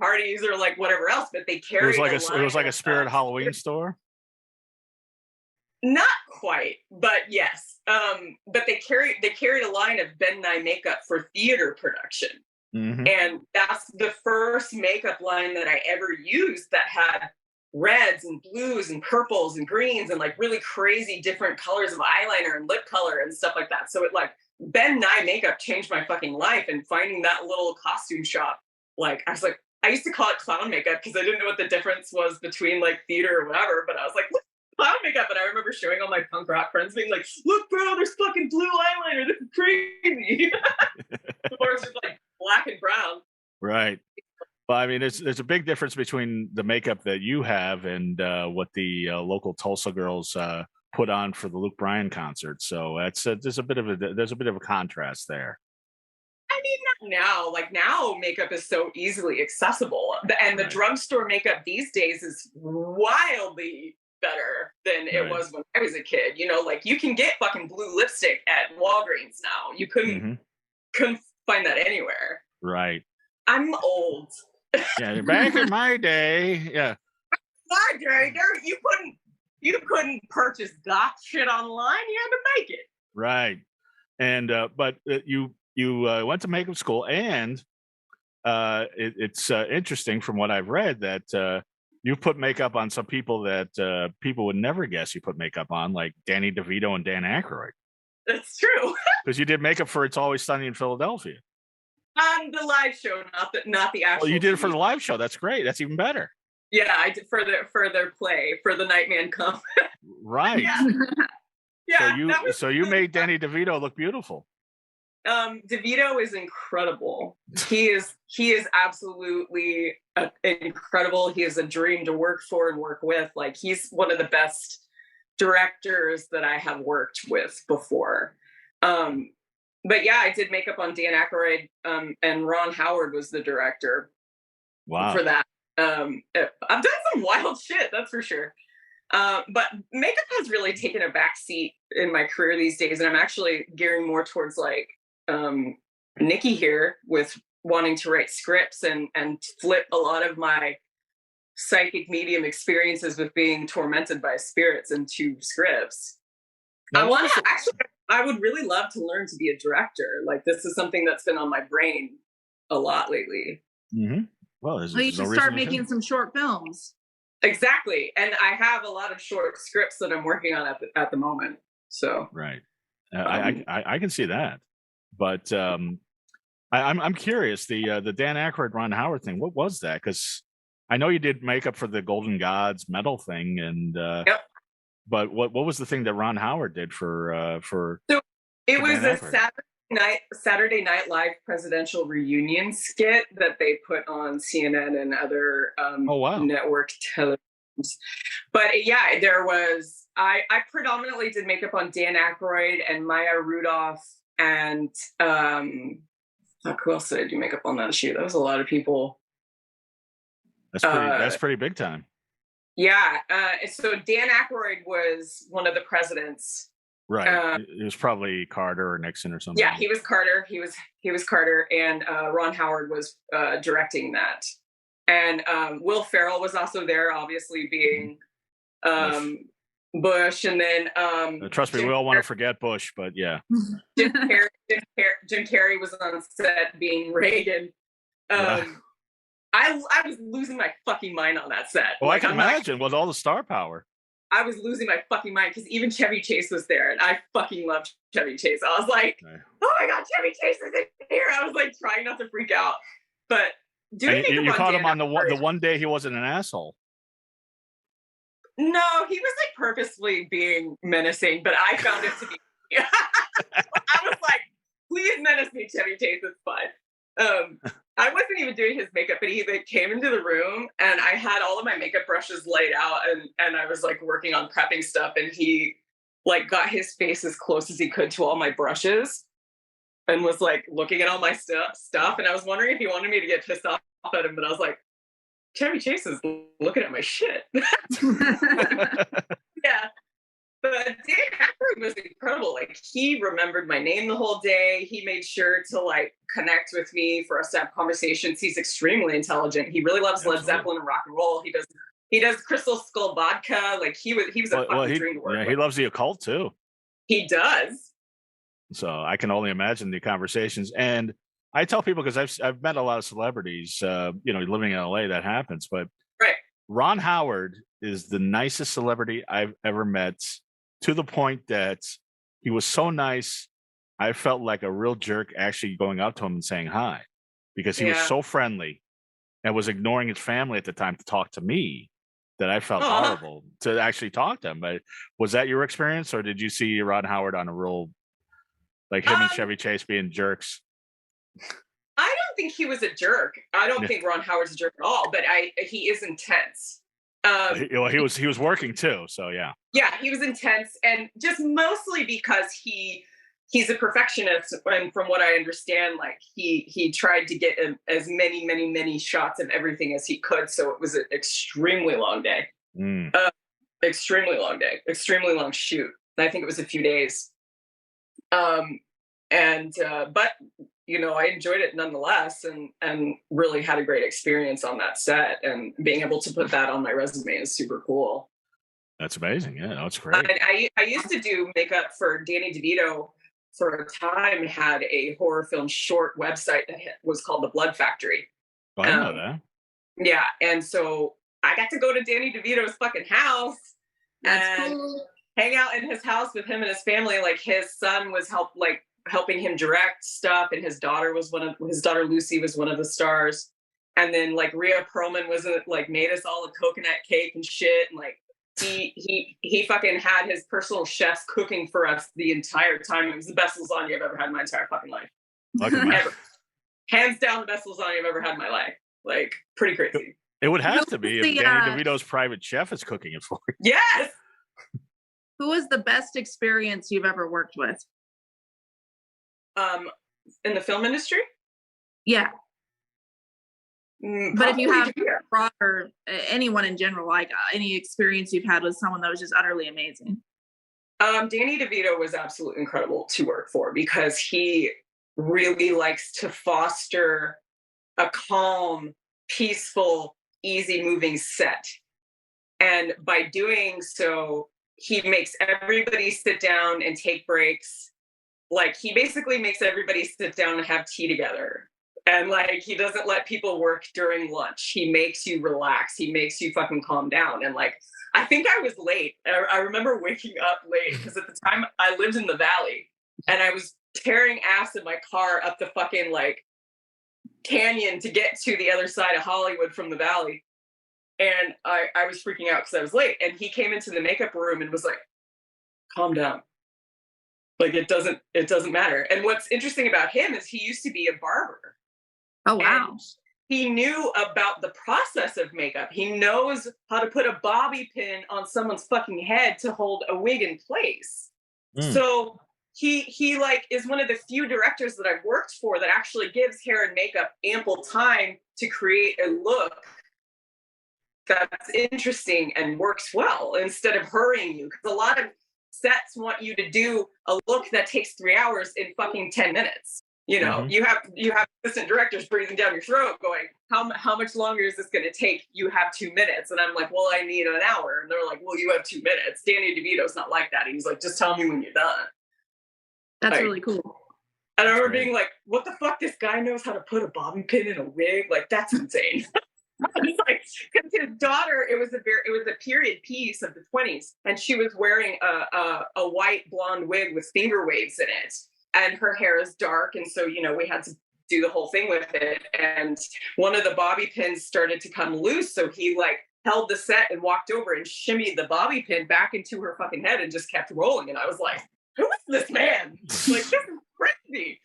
parties or like whatever else. But they carried it was like a spirit Halloween store. Not quite, but yes. But they carried a line of Ben Nye makeup for theater production. And that's the first makeup line that I ever used that had reds and blues and purples and greens and like really crazy different colors of eyeliner and lip color and stuff like that. So it like Ben Nye makeup changed my fucking life. And finding that little costume shop, like I was like, I used to call it clown makeup because I didn't know what the difference was between like theater or whatever. But I was like, look, clown makeup. And I remember showing all my punk rock friends being like, look, bro, there's fucking blue eyeliner. This is crazy. Before it's just like black and brown. Right. Well, I mean, there's a big difference between the makeup that you have and what the local Tulsa girls put on for the Luke Bryan concert. So there's a bit of a contrast there. I mean, not now. Like now, makeup is so easily accessible, and the drugstore makeup these days is wildly better than it was when I was a kid. You know, like you can get fucking blue lipstick at Walgreens now. You couldn't find that anywhere. Right. I'm old. Yeah, back in my day, yeah. My day, you couldn't purchase that shit online. You had to make it. Right. And but you went to makeup school, and it's interesting from what I've read that you put makeup on some people that people would never guess you put makeup on, like Danny DeVito and Dan Aykroyd. That's true. Because you did makeup for It's Always Sunny in Philadelphia. On the live show, not the actual. Well, you did it for the live show. That's great. That's even better. Yeah, I did for their play for The Nightman Come. Right. Yeah. So you made Danny DeVito look beautiful. DeVito is incredible. He is absolutely incredible. He is a dream to work for and work with. Like he's one of the best directors that I have worked with before. But yeah, I did makeup on Dan Aykroyd, and Ron Howard was the director. Wow. For that. I've done some wild shit, that's for sure. But makeup has really taken a backseat in my career these days, and I'm actually gearing more towards like Nikki here with wanting to write scripts and flip a lot of my psychic medium experiences with being tormented by spirits into scripts. I would really love to learn to be a director. Like this is something that's been on my brain a lot lately. Mm-hmm. Well, you should start making some short films. Exactly. And I have a lot of short scripts that I'm working on at the moment. So right. I can see that. But I'm curious, the Dan Aykroyd, Ron Howard thing, what was that? Because I know you did makeup for the Golden Gods medal thing, and but what was the thing that Ron Howard did for so it was Dan a Aykroyd? Saturday Night Live presidential reunion skit that they put on CNN and other network televisions. But yeah, there was I predominantly did makeup on Dan Aykroyd and Maya Rudolph and who else did I do makeup on that shoot? That was a lot of people. That's pretty big time. Yeah. So Dan Aykroyd was one of the presidents. Right. It was probably Carter or Nixon or something. Yeah, he was Carter. He was Carter, and Ron Howard was directing that. And Will Ferrell was also there, obviously being Bush, and then trust me, we all want to forget Bush, but yeah. Jim Carrey was on set being Reagan. I was losing my fucking mind on that set. Well, I can imagine with all the star power. I was losing my fucking mind because even Chevy Chase was there, and I fucking loved Chevy Chase. I was like, "Oh my god, Chevy Chase is in here!" I was like trying not to freak out, but you caught him on the one day he wasn't an asshole. No, he was like purposefully being menacing, but I found it to be. I was like, "Please menace me, Chevy Chase. It's fine." I wasn't even doing his makeup, but he like came into the room and I had all of my makeup brushes laid out and I was like working on prepping stuff, and he like got his face as close as he could to all my brushes and was like looking at all my stuff. And I was wondering if he wanted me to get pissed off at him, but I was like, Chevy Chase is looking at my shit. Yeah. But Dan Aykroyd was incredible. Like he remembered my name the whole day. He made sure to like connect with me for us to have conversations. He's extremely intelligent. He really loves Led Zeppelin and rock and roll. He does Crystal Skull vodka. Like he was a fucking dream to work with. He loves the occult too. He does. So I can only imagine the conversations. And I tell people, because I've met a lot of celebrities, living in LA, that happens. But right. Ron Howard is the nicest celebrity I've ever met, to the point that he was so nice, I felt like a real jerk actually going up to him and saying hi, because he was so friendly and was ignoring his family at the time to talk to me, that I felt horrible to actually talk to him. But was that your experience, or did you see Ron Howard on a real, like him and Chevy Chase being jerks? I don't think he was a jerk. I don't think Ron Howard's a jerk at all, but he is intense. He was working too, so yeah. Yeah, he was intense, and just mostly because he's a perfectionist, and from what I understand, like he tried to get as many shots of everything as he could, so it was an extremely long day. Extremely long day, extremely long shoot. And I think it was a few days. But I enjoyed it nonetheless, and really had a great experience on that set, and being able to put that on my resume is super cool. That's amazing. Yeah, that's great. I used to do makeup for Danny DeVito for a time. Had a horror film short website that was called The Blood Factory. Oh, I know that. Yeah, and so I got to go to Danny DeVito's fucking house. That's cool. Hang out in his house with him and his family. Like, his son was helping him direct stuff, and his daughter Lucy was one of the stars. And then like Rhea Perlman made us all a coconut cake and shit, and like he fucking had his personal chefs cooking for us the entire time. It was the best lasagna I've ever had in my entire fucking life. Ever. Hands down the best lasagna I've ever had in my life. Like, pretty crazy. It would have to be if Danny DeVito's private chef is cooking it for you. Yes. Who was the best experience you've ever worked with? In the film industry? Yeah. But if you have broader, anyone in general, like any experience you've had with someone that was just utterly amazing. Danny DeVito was absolutely incredible to work for, because he really likes to foster a calm, peaceful, easy moving set. And by doing so, he makes everybody sit down and take breaks. Like, he basically makes everybody sit down and have tea together. And like, he doesn't let people work during lunch. He makes you relax. He makes you fucking calm down. And like, I think I was late. I remember waking up late because at the time I lived in the Valley, and I was tearing ass in my car up the fucking like canyon to get to the other side of Hollywood from the Valley. And I was freaking out because I was late. And he came into the makeup room and was like, calm down. Like, it doesn't matter. And what's interesting about him is he used to be a barber. Oh, wow. And he knew about the process of makeup. He knows how to put a bobby pin on someone's fucking head to hold a wig in place. So he like is one of the few directors that I've worked for that actually gives hair and makeup ample time to create a look that's interesting and works well, instead of hurrying you. Because a lot of sets want you to do a look that takes 3 hours in fucking 10 minutes. You know, you have assistant directors breathing down your throat going, how much longer is this going to take? You have 2 minutes. And I'm like, well, I need an hour. And they're like, well, you have 2 minutes. Danny DeVito's not like that. He's like, just tell me when you're done. That's like, really cool. And I remember being like, what the fuck? This guy knows how to put a bobby pin in a wig? Like, that's insane. It's like, because his daughter, it was a period piece of the 20s, and she was wearing a white blonde wig with finger waves in it, and her hair is dark, and so we had to do the whole thing with it. And one of the bobby pins started to come loose, so he like held the set and walked over and shimmied the bobby pin back into her fucking head and just kept rolling. And I was like, who is this man? Like, this is crazy.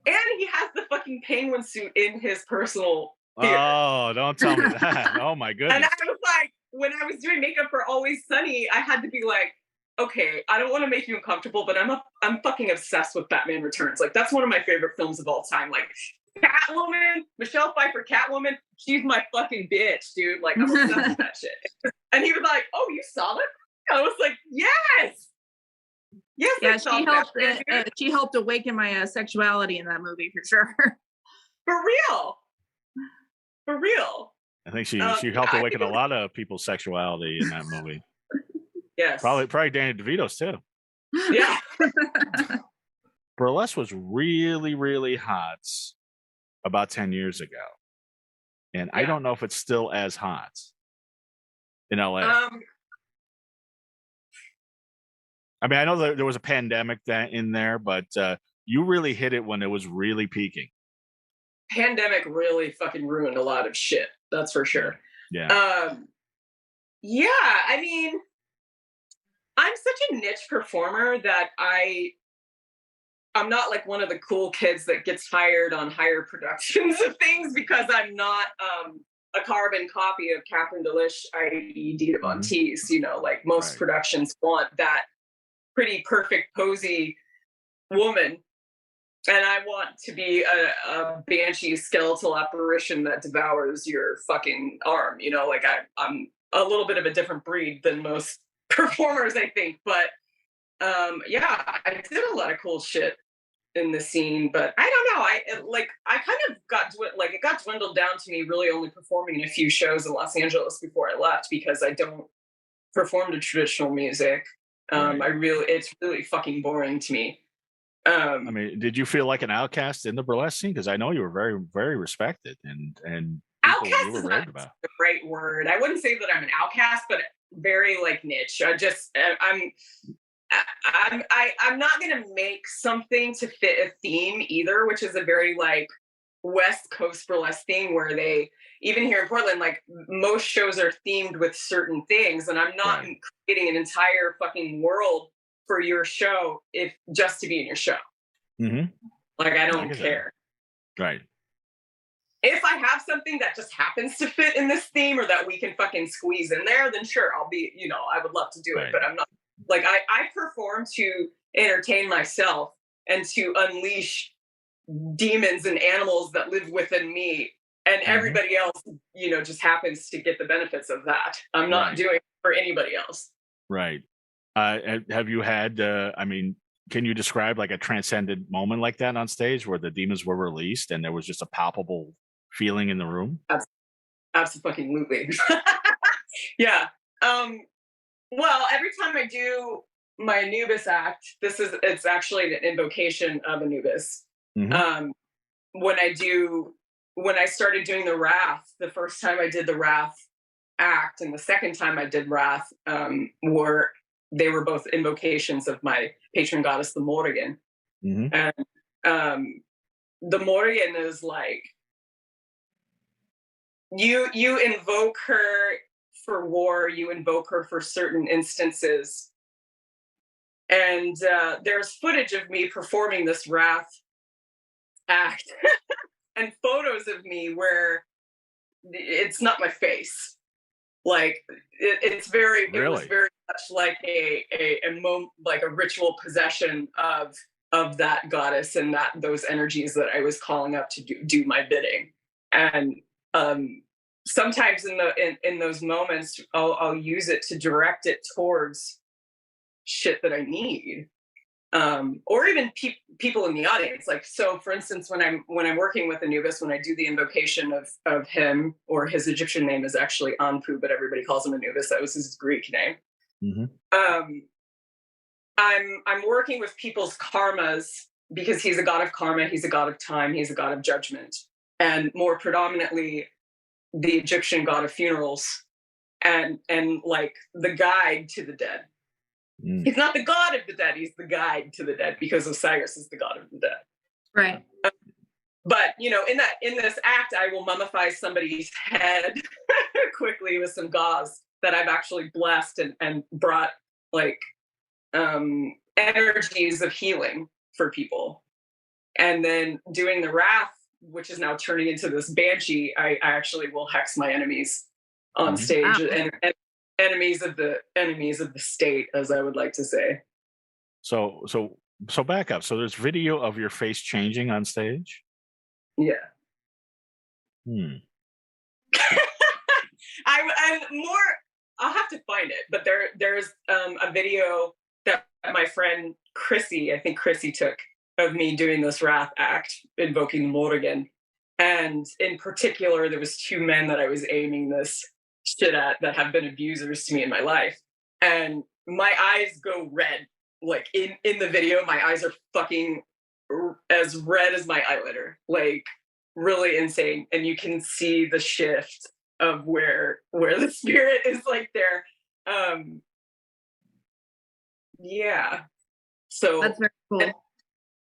And he has the fucking penguin suit in his personal theater. Oh, don't tell me that. Oh my goodness. And I was like, when I was doing makeup for Always Sunny, I had to be like, okay, I don't want to make you uncomfortable, but I'm fucking obsessed with Batman Returns. Like, that's one of my favorite films of all time. Like, Catwoman, Michelle Pfeiffer, Catwoman, she's my fucking bitch, dude. Like, I'm obsessed with that shit. And he was like, oh, you saw it? I was like, yes. Yes, yeah, she helped awaken my sexuality in that movie for sure. For real. I think she helped awaken a lot of people's sexuality in that movie. Yes. Probably Danny DeVito's too. Yeah. Burlesque was really, really hot about 10 years ago. And I don't know if it's still as hot in LA. I mean, I know that there was a pandemic in there, but you really hit it when it was really peaking. Pandemic really fucking ruined a lot of shit. That's for sure. Yeah. I mean, I'm such a niche performer that I'm not like one of the cool kids that gets hired on higher productions of things, because I'm not a carbon copy of Catherine Delish, i.e. Dita Von Teese. You know, like most productions want that pretty perfect posy woman. And I want to be a banshee skeletal apparition that devours your fucking arm. You know, like I'm a little bit of a different breed than most performers, I think. But yeah, I did a lot of cool shit in the scene. But I don't know. I kind of it got dwindled down to me really only performing in a few shows in Los Angeles before I left, because I don't perform to traditional music. It's really fucking boring to me. I mean, did you feel like an outcast in the burlesque scene? Because I know you were very, very respected, and outcast is not the right word. I wouldn't say that I'm an outcast, but very like niche. I'm not going to make something to fit a theme either, which is a very like West Coast burlesque thing where they, even here in Portland, like most shows are themed with certain things, and I'm not creating an entire fucking world for your show if just to be in your show. Like I don't care. Right. If I have something that just happens to fit in this theme or that we can fucking squeeze in there, then sure, I'll be, you know, I would love to do it, but I'm not like, I perform to entertain myself and to unleash demons and animals that live within me, and everybody else, you know, just happens to get the benefits of that. I'm not doing it for anybody else. Right. Have you had, I mean, can you describe like a transcendent moment like that on stage where the demons were released and there was just a palpable feeling in the room? Absolutely. Yeah. Well, every time I do my Anubis act, it's actually an invocation of Anubis. When I started doing the Wrath, the first time I did the Wrath act and the second time I did Wrath, they were both invocations of my patron goddess, the Morrigan. And the Morrigan is like, you invoke her for war, you invoke her for certain instances. And there's footage of me performing this Wrath act and photos of me where it's not my face. Like it was very much like like a ritual possession of that goddess and those energies that I was calling up to do my bidding. And sometimes in those moments, I'll use it to direct it towards shit that I need, or even people in the audience. Like, so for instance, when I'm working with Anubis, when I do the invocation of him, or his Egyptian name is actually Anpu, but everybody calls him Anubis. That was his Greek name. I'm working with people's karmas because he's a god of karma, he's a god of time, he's a god of judgment, and more predominantly the Egyptian god of funerals and like the guide to the dead. He's not the god of the dead, he's the guide to the dead, because Osiris is the god of the dead. Right. But you know, in this act, I will mummify somebody's head quickly with some gauze that I've actually blessed and brought like energies of healing for people. And then doing the Wrath, which is now turning into this banshee, I actually will hex my enemies on stage, and enemies of the state, as I would like to say. So back up. So there's video of your face changing on stage? Yeah. I'll have to find it, but there's a video that my friend Chrissy, I think Chrissy took, of me doing this Wrath act, invoking the Morrigan. And in particular, there was two men that I was aiming this shit at that have been abusers to me in my life. And my eyes go red. Like in the video, my eyes are fucking as red as my eyeliner. Like really insane. And you can see the shift of where the spirit is like there. Yeah. So that's very cool.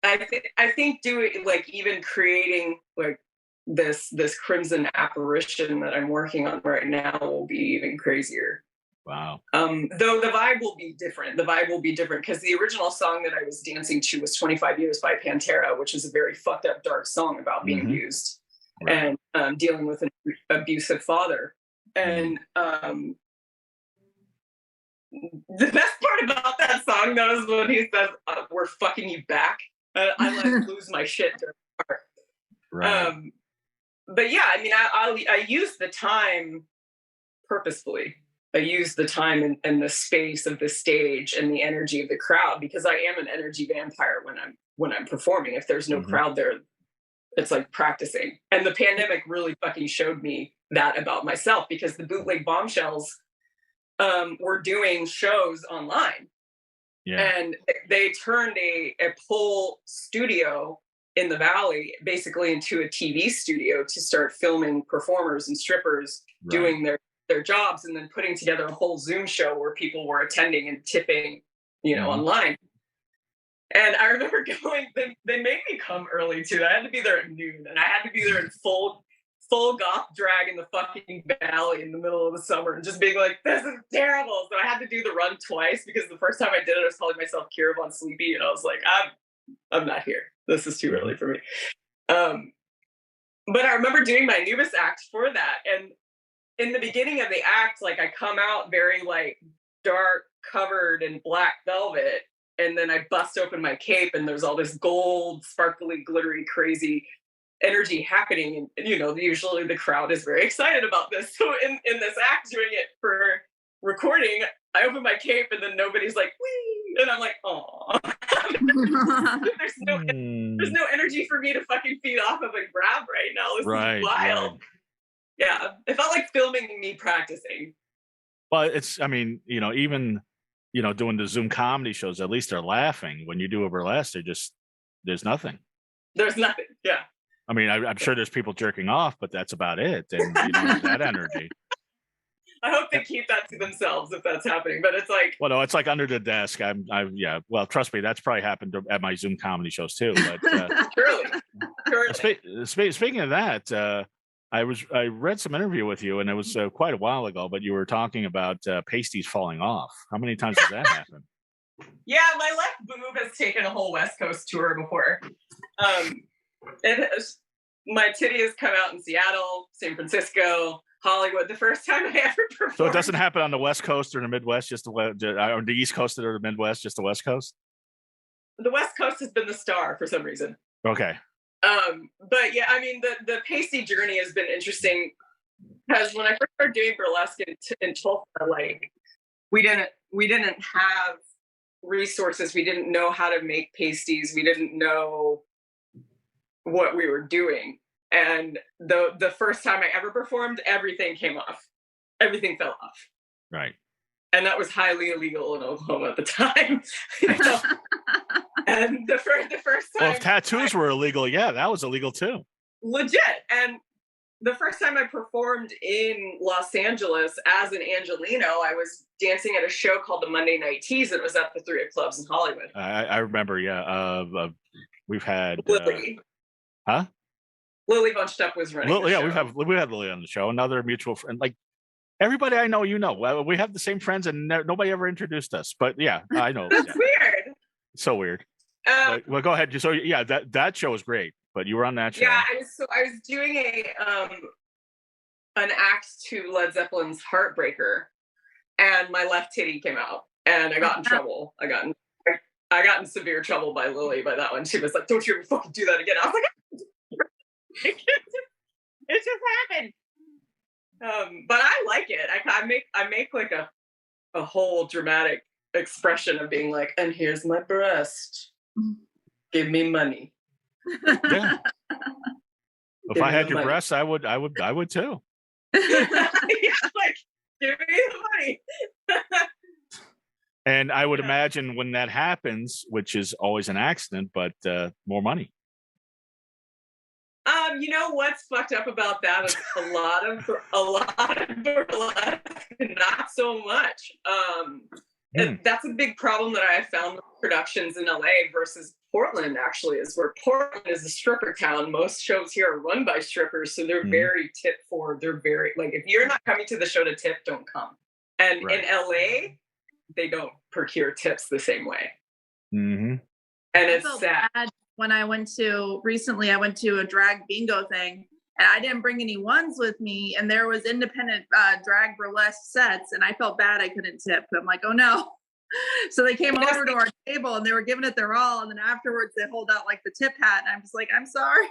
I think doing like even creating like this crimson apparition that I'm working on right now will be even crazier. Wow. Though the vibe will be different. The vibe will be different because the original song that I was dancing to was 25 Years by Pantera, which is a very fucked up dark song about being abused. and dealing with an abusive father. And the best part about that song, though, is when he says, "We're fucking you back." I lose my shit during the part. Right. But yeah, I mean, I use the time purposefully. I use the time and the space of the stage and the energy of the crowd, because I am an energy vampire when I'm performing. If there's no crowd there, it's like practicing. And the pandemic really fucking showed me that about myself, because the bootleg bombshells were doing shows online. Yeah. And they turned a pole studio in the Valley basically into a TV studio to start filming performers and strippers doing their jobs, and then putting together a whole Zoom show where people were attending and tipping, online. And I remember going, they made me come early too. I had to be there at noon, and I had to be there in full goth drag in the fucking Valley in the middle of the summer, and just being like, this is terrible. So I had to do the run twice, because the first time I did it, I was calling myself Kira VonSutra, and I was like, I'm not here. This is too early for me. But I remember doing my Anubis act for that, and in the beginning of the act, like, I come out very like dark, covered in black velvet, and then I bust open my cape, and there's all this gold, sparkly, glittery, crazy energy happening, and usually the crowd is very excited about this. So in this act, doing it for recording, I open my cape, and then nobody's like, wee, and I'm like, oh. there's no energy for me to fucking feed off of and grab right now. This is wild. Right. Yeah, it felt like filming me practicing. But it's, I mean, even doing the Zoom comedy shows, at least they're laughing. When you do a burlesque, there's nothing. There's nothing. Yeah. I mean, I'm sure there's people jerking off, but that's about it. And you don't have that energy. I hope they keep that to themselves if that's happening. But it's like, well, no, it's like under the desk. Yeah. Well, trust me, that's probably happened at my Zoom comedy shows too. But surely. Speaking of that, I read some interview with you, and it was quite a while ago. But you were talking about pasties falling off. How many times has that happened? Yeah, my left boob has taken a whole West Coast tour before. My titty has come out in Seattle, San Francisco, Hollywood. The first time I ever performed. So it doesn't happen on the West Coast or the Midwest, just or the East Coast or the Midwest, just the West Coast? The West Coast has been the star for some reason. Okay. But yeah, I mean, the pasty journey has been interesting, because when I first started doing burlesque in Tulsa, like, we didn't have resources. We didn't know how to make pasties. We didn't know what we were doing. And the first time I ever performed, everything came off. Everything fell off. Right. And that was highly illegal in Oklahoma at the time. And the first time, well, if tattoos were illegal, yeah, that was illegal too. Legit. And the first time I performed in Los Angeles as an Angelino, I was dancing at a show called the Monday Night Tease. It was at the 3 Clubs in Hollywood. I remember, yeah. We've had Lily. Lily VonSutra was running. Yeah, we had Lily on the show. Another mutual friend. Like, everybody I know, we have the same friends, and nobody ever introduced us. But yeah, I know. That's weird. So weird. Well, go ahead. So yeah, that show was great. But you were on that show. Yeah, I was doing an act to Led Zeppelin's Heartbreaker, and my left titty came out, and I got in trouble. I got in severe trouble by Lily by that one. She was like, "Don't you ever fucking do that again." I was like, "It just happened." But I like it. I make like a whole dramatic expression of being like, "And here's my breast. Give me money." Yeah. If I had your breasts, I would too. Yeah, like, give me the money. And I would imagine when that happens, which is always an accident, but more money. You know what's fucked up about that is a lot of burlesque, not so much. That's a big problem that I found with productions in LA versus Portland, actually, is where Portland is a stripper town. Most shows here are run by strippers, so they're very tip forward. They're very, like, if you're not coming to the show to tip, don't come. And in LA, they don't procure tips the same way. Mm-hmm. And it's sad. When I went to a drag bingo thing, and I didn't bring any ones with me, and there was independent drag burlesque sets, and I felt bad I couldn't tip. I'm like, oh no. So they came over to our table and they were giving it their all, and then afterwards they hold out like the tip hat, and I'm just like, I'm sorry.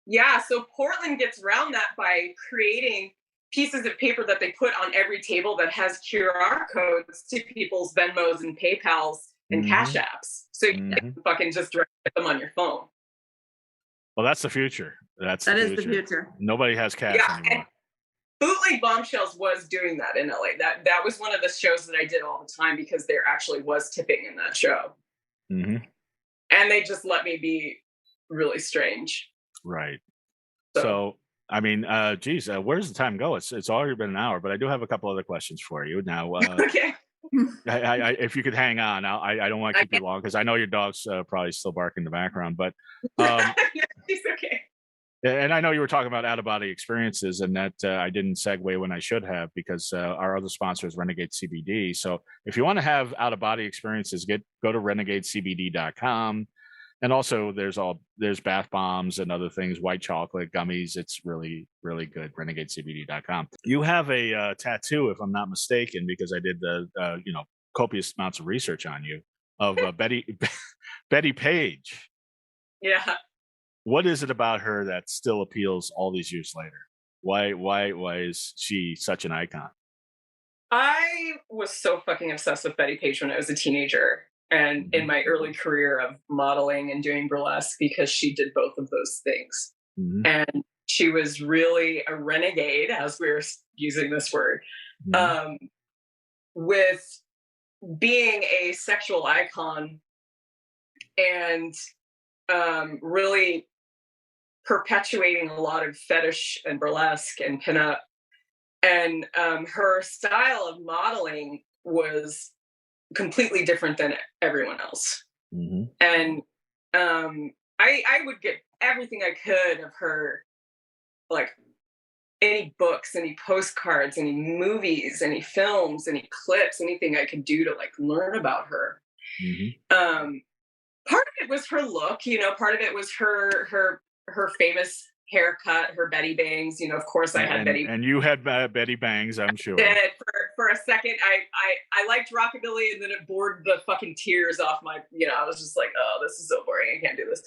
Yeah, so Portland gets around that by creating pieces of paper that they put on every table that has QR codes to people's Venmos and PayPals and Cash Apps. So you can fucking just direct them on your phone. Well, that's the future. That is the future. Nobody has cash anymore. Bootleg Bombshells was doing that in LA. That was one of the shows that I did all the time because there actually was tipping in that show. And they just let me be really strange. Right. So I mean, geez, where does the time go? It's already been an hour, but I do have a couple other questions for you now. Okay. I, if you could hang on, I don't want to keep you long because I know your dog's probably still barking in the background, but she's okay. And I know you were talking about out-of-body experiences, and that I didn't segue when I should have, because our other sponsor is Renegade CBD. So if you want to have out-of-body experiences, go to renegadecbd.com. And also there's bath bombs and other things, white chocolate, gummies. It's really, really good. Renegadecbd.com. You have a tattoo, if I'm not mistaken, because I did the copious amounts of research on you, of Bettie Page. Yeah. What is it about her that still appeals all these years later? Why is she such an icon? I was so fucking obsessed with Bettie Page when I was a teenager and in my early career of modeling and doing burlesque, because she did both of those things. And she was really a renegade, as we were using this word, with being a sexual icon and really perpetuating a lot of fetish and burlesque and pinup. And her style of modeling was completely different than everyone else. And I would get everything I could of her, like any books, any postcards, any movies, any films, any clips, anything I could do to like learn about her. Part of it was her look, part of it was her famous haircut, her Betty bangs. Of course I had Betty. And you had Betty bangs, I'm sure. Did for a second. I liked rockabilly, and then it bored the fucking tears off my. I was just like, oh, this is so boring. I can't do this.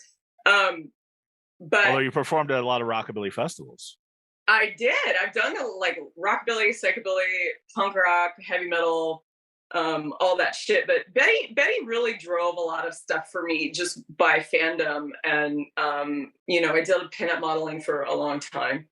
But although you performed at a lot of rockabilly festivals. I did. I've done like rockabilly, psychobilly, punk rock, heavy metal. All that shit. But Betty really drove a lot of stuff for me just by fandom. And, I did pinup modeling for a long time.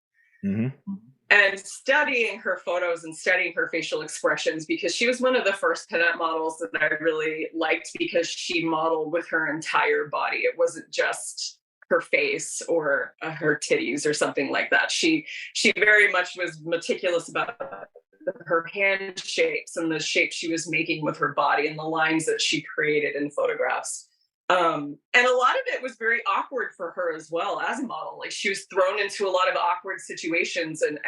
And studying her photos and studying her facial expressions, because she was one of the first pinup models that I really liked, because she modeled with her entire body. It wasn't just her face or her titties or something like that. She very much was meticulous about her hand shapes and the shapes she was making with her body and the lines that she created in photographs. And a lot of it was very awkward for her as well as a model. Like, she was thrown into a lot of awkward situations and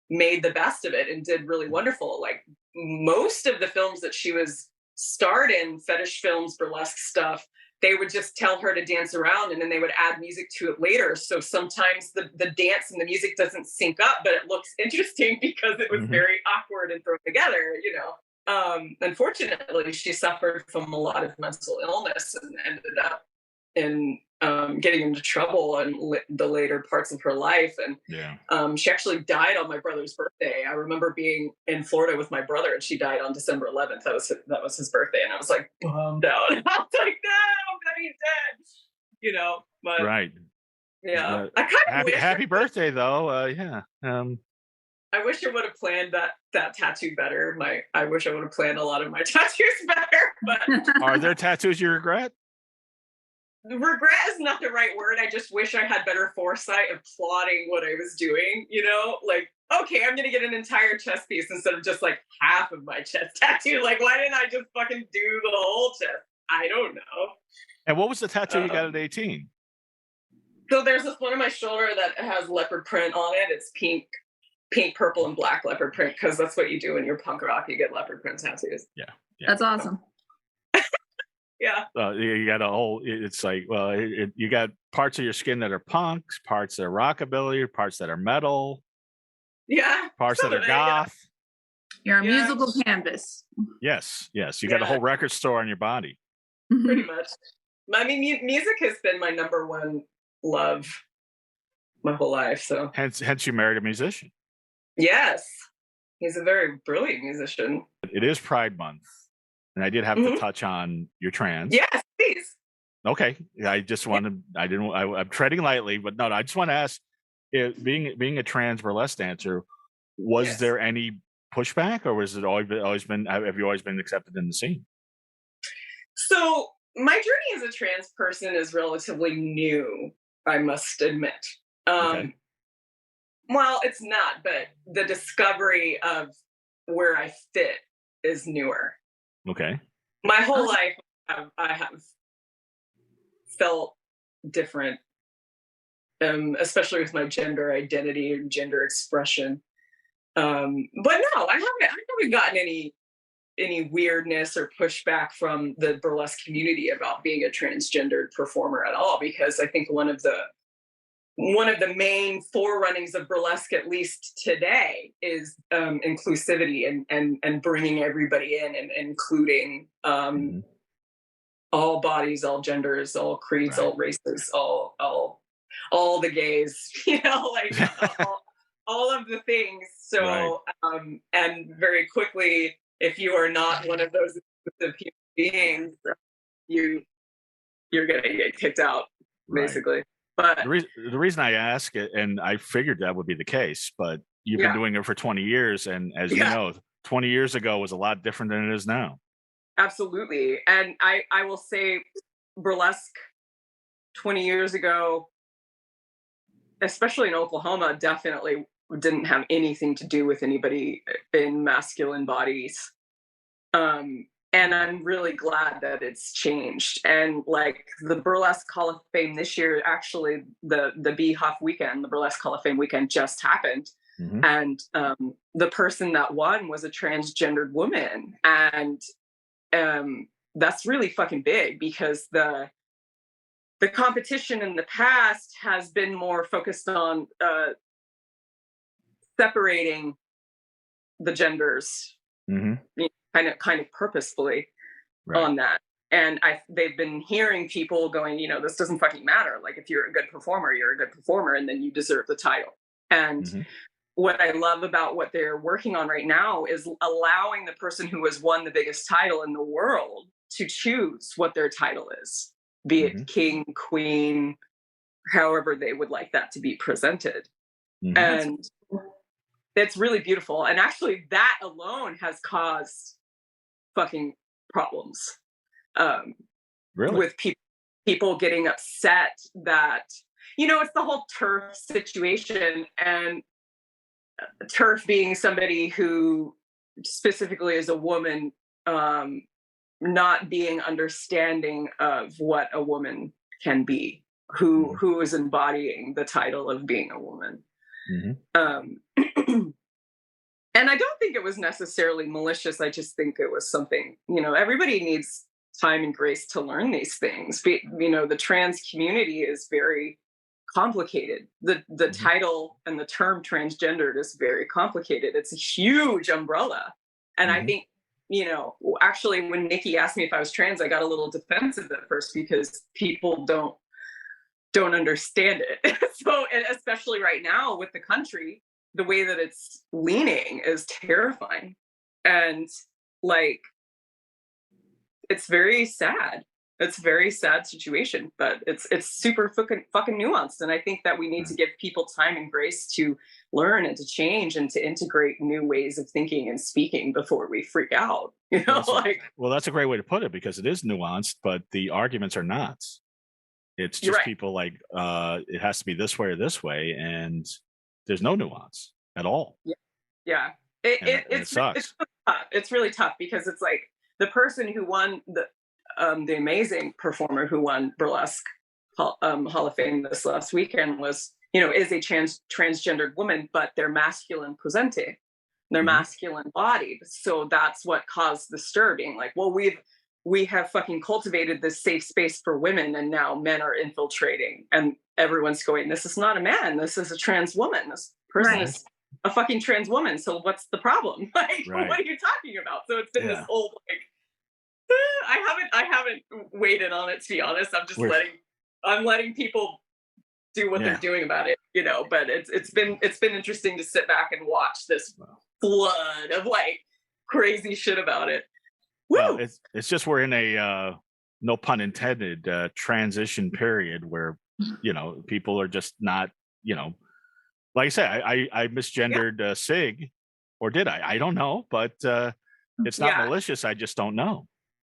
made the best of it and did really wonderful. Like, most of the films that she was starred in, fetish films, burlesque stuff, they would just tell her to dance around, and then they would add music to it later. So sometimes the dance and the music doesn't sync up, but it looks interesting because it was very awkward and thrown together, Unfortunately, she suffered from a lot of mental illness and ended up in getting into trouble in the later parts of her life. And she actually died on my brother's birthday. I remember being in Florida with my brother, and she died on December 11th. That was his birthday. And I was like bummed out. I was like, no, Betty's dead, but right. Yeah. I kind of happy birthday though. Yeah. I wish I would have planned that tattoo better. I wish I would have planned a lot of my tattoos better, but are there tattoos you regret? Regret is not the right word. I just wish I had better foresight of plotting what I was doing, like, okay, I'm going to get an entire chest piece instead of just like half of my chest tattoo. Like, why didn't I just fucking do the whole chest? I don't know. And what was the tattoo you got at 18? So there's this one on my shoulder that has leopard print on it. It's pink, purple, and black leopard print, because that's what you do when you're punk rock. You get leopard print tattoos. Yeah. That's awesome. Yeah. You got a whole. It's like, well, you got parts of your skin that are punks, parts that are rockabilly, parts that are metal, Yeah. parts that are goth. You're a musical canvas. Yes. You got a whole record store on your body. Pretty much. I mean, music has been my number one love my whole life. So hence you married a musician. Yes, he's a very brilliant musician. It is Pride Month, and I did have to touch on your trans. Yes, please. Okay, I just wanted. I'm treading lightly, but no. I just want to ask: being a trans burlesque dancer, was there any pushback, or was it always been? Have you always been accepted in the scene? So my journey as a trans person is relatively new, I must admit. Okay. Well, it's not, but the discovery of where I fit is newer. Okay. My whole life, I have felt different, especially with my gender identity and gender expression. But no, I haven't gotten any weirdness or pushback from the burlesque community about being a transgendered performer at all, because I think one of the main forerunnings of burlesque, at least today, is inclusivity and bringing everybody in and including all bodies, all genders, all creeds, all races, all the gays, like all of the things. So, and very quickly, if you are not one of those human beings, you're gonna get kicked out, basically. But the reason I ask it, and I figured that would be the case, but you've been doing it for 20 years, and as you know, 20 years ago was a lot different than it is now. Absolutely. And I will say burlesque 20 years ago, especially in Oklahoma, definitely didn't have anything to do with anybody in masculine bodies. And I'm really glad that it's changed. And like the Burlesque Hall of Fame this year, actually the BHOF weekend, the Burlesque Hall of Fame weekend just happened. And the person that won was a transgendered woman. And that's really fucking big, because the competition in the past has been more focused on separating the genders, kind of purposefully on that. And they've been hearing people going, this doesn't fucking matter. Like, if you're a good performer, you're a good performer, and then you deserve the title. And what I love about what they're working on right now is allowing the person who has won the biggest title in the world to choose what their title is, be it king, queen, however they would like that to be presented. And it's really beautiful. And actually that alone has caused fucking problems with people getting upset that, it's the whole turf situation, and turf being somebody who specifically is a woman, not being understanding of what a woman can be, who is embodying the title of being a woman. And I don't think it was necessarily malicious. I just think it was something, everybody needs time and grace to learn these things. The trans community is very complicated. The title and the term transgendered is very complicated. It's a huge umbrella. And I think, actually when Nikki asked me if I was trans, I got a little defensive at first, because people don't understand it. So, and especially right now with the country, the way that it's leaning is terrifying. And like, it's very sad. It's a very sad situation, but it's super fucking nuanced. And I think that we need to give people time and grace to learn and to change and to integrate new ways of thinking and speaking before we freak out. Well, that's a great way to put it, because it is nuanced, but the arguments are not. It's just people like, it has to be this way or this way, and there's no nuance at all. Yeah. It sucks. It's really tough, because it's like the person who won the amazing performer who won Burlesque Hall of Fame this last weekend was, is a transgendered woman, but they're masculine presenting, they're masculine bodied. So that's what caused the stir, being like, well, we have fucking cultivated this safe space for women, and now men are infiltrating, and everyone's going, this is not a man, this is a trans woman, this person is a fucking trans woman, so what's the problem? Like, what are you talking about? So it's been this whole like, I haven't waited on it, to be honest. I'm just letting people do what they're doing about it, you know. But it's been interesting to sit back and watch this flood of like crazy shit about it. Woo! Well, it's just we're in a no pun intended transition period where, you know, people are just not, you know, like I said, I misgendered Sig, or did I? I don't know, but it's not malicious. I just don't know.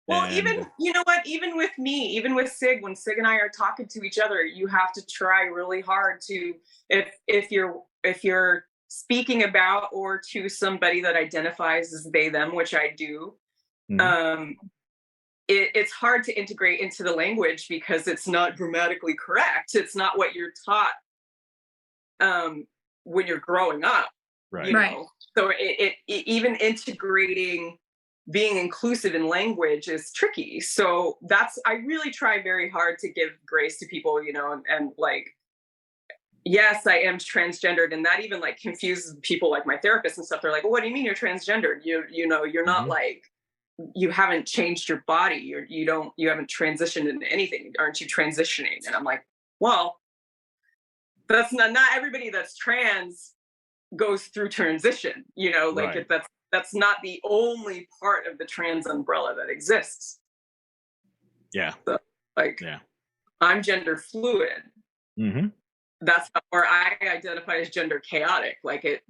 Well, even, you know what, even with me, even with Sig, when Sig and I are talking to each other, you have to try really hard to, if you're speaking about or to somebody that identifies as they, them, which I do, it's hard to integrate into the language because it's not grammatically correct. It's not what you're taught when you're growing up. Right. You know? So it even integrating, being inclusive in language is tricky. So I really try very hard to give grace to people, you know, and like, yes, I am transgendered, and that even like confuses people, like my therapist and stuff. They're like, well, what do you mean you're transgendered? You know, you're not like, you haven't changed your body, you haven't transitioned into anything. Aren't you transitioning? And I'm like, well, that's not everybody that's trans goes through transition, you know, like that's not the only part of the trans umbrella that exists. Yeah. So, like, I'm gender fluid. That's, or I identify as gender chaotic. Like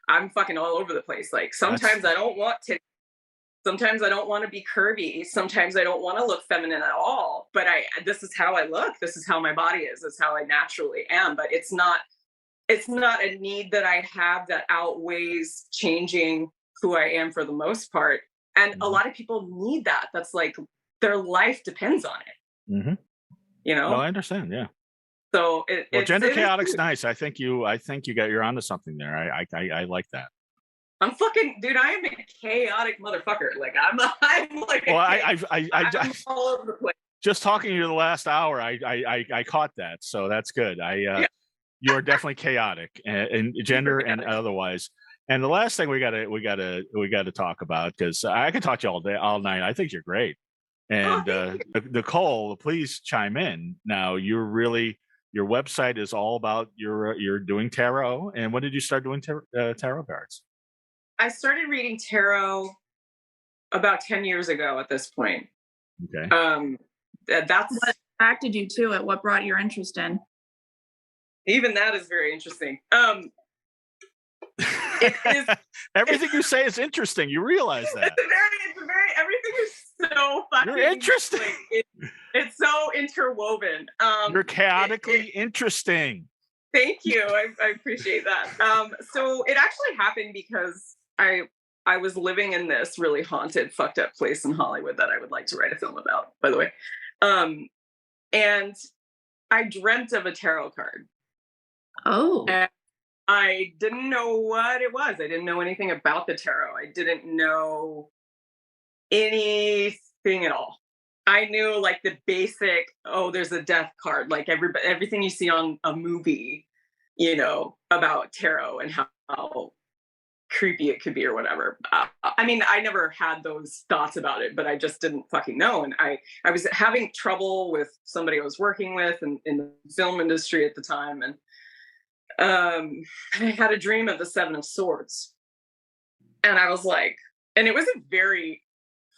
I'm fucking all over the place. Like sometimes I don't want to, sometimes I don't want to be curvy. Sometimes I don't want to look feminine at all, but this is how I look. This is how my body is. This is how I naturally am. But it's not a need that I have that outweighs changing who I am for the most part. And a lot of people need that. That's like their life depends on it. You know? No, I understand. Yeah. So gender chaotic's nice. I think you're onto something there. I like that. I'm fucking, dude, I am a chaotic motherfucker. Like I'm like, well, I'm all over the place. Just talking to you the last hour, I caught that. So that's good. You are definitely chaotic in gender and otherwise. And the last thing we gotta talk about, because I could talk to you all night. I think you're great. And Nicole, please chime in. Now your website is all about you're doing tarot. And when did you start doing tarot cards? I started reading tarot about 10 years ago at this point. Okay. That's what attracted you to it. What brought your interest in? Even that is very interesting. Everything you say is interesting. You realize that. Everything is so fucking. You're interesting. It's so interwoven. You're chaotically interesting. Thank you. I appreciate that. So it actually happened because I was living in this really haunted, fucked up place in Hollywood that I would like to write a film about, by the way. And I dreamt of a tarot card. Oh. And I didn't know what it was. I didn't know anything about the tarot. I didn't know anything at all. I knew like the basic, there's a death card, like everything you see on a movie, you know, about tarot and how creepy it could be or whatever. I mean, I never had those thoughts about it, but I just didn't fucking know. And I was having trouble with somebody I was working with in the film industry at the time. And I had a dream of the Seven of Swords. And I was like, and it was a very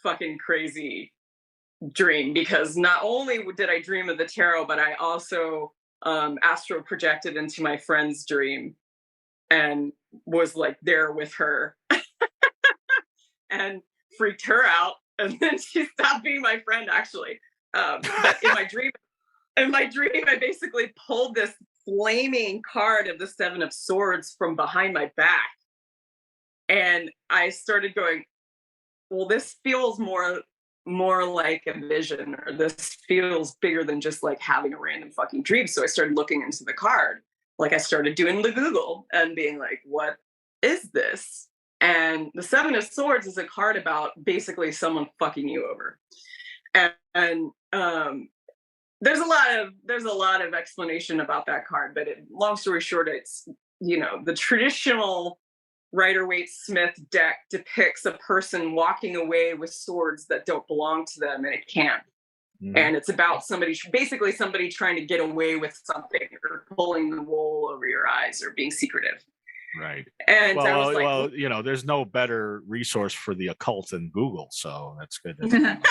fucking crazy dream, because not only did I dream of the tarot, but I also astral projected into my friend's dream and was like there with her and freaked her out. And then she stopped being my friend, actually. But in my dream, I basically pulled this flaming card of the Seven of Swords from behind my back. And I started going, well, this feels more like a vision, or this feels bigger than just like having a random fucking dream. So I started looking into the card. Like I started doing the Google and being like, what is this? And the Seven of Swords is a card about basically someone fucking you over. And there's a lot of explanation about that card, but long story short, it's, you know, the traditional Rider-Waite-Smith deck depicts a person walking away with swords that don't belong to them in a camp. And it's about somebody trying to get away with something, or pulling the wool over your eyes, or being secretive. Right. And well, I was like, well, you know, there's no better resource for the occult than Google, so that's good. It's all I had.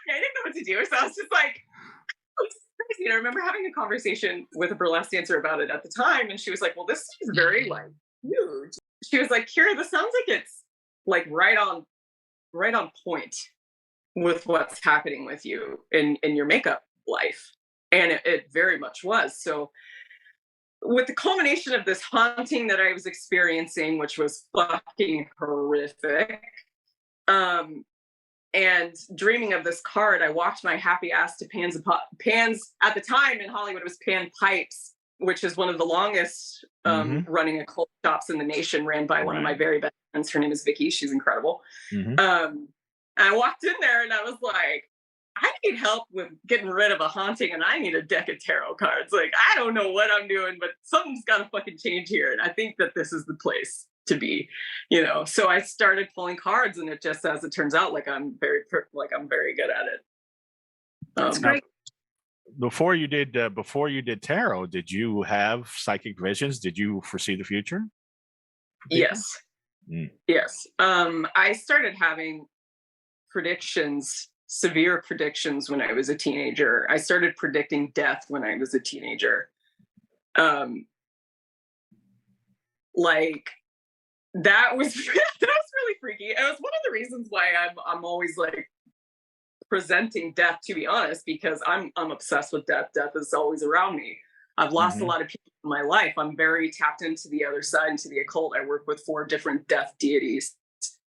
I didn't know what to do, so I was just like, oh, this is crazy. And I remember having a conversation with a burlesque dancer about it at the time, and she was like, well, this is very like huge. She was like, Kira, this sounds like it's like right on point with what's happening with you in your makeup life. And it very much was. So with the culmination of this haunting that I was experiencing, which was fucking horrific, and dreaming of this card, I walked my happy ass to Pan's at the time in Hollywood. It was Pan Pipes, which is one of the longest running occult shops in the nation, ran by one of my very best friends. Her name is Vicky. She's incredible. I walked in there and I was like, I need help with getting rid of a haunting, and I need a deck of tarot cards. Like, I don't know what I'm doing, but something's got to fucking change here. And I think that this is the place to be, you know? So I started pulling cards, and it just, as it turns out, I'm very good at it. That's great. Before you did tarot, did you have psychic visions? Did you foresee the future? Yes. Yes. I started having severe predictions when I was a teenager. I started predicting death when I was a teenager. Like, that was really freaky. It was one of the reasons why I'm always like presenting death, to be honest, because I'm obsessed with death. Death is always around me. I've lost a lot of people in my life. I'm very tapped into the other side, into the occult. I work with 4 different death deities.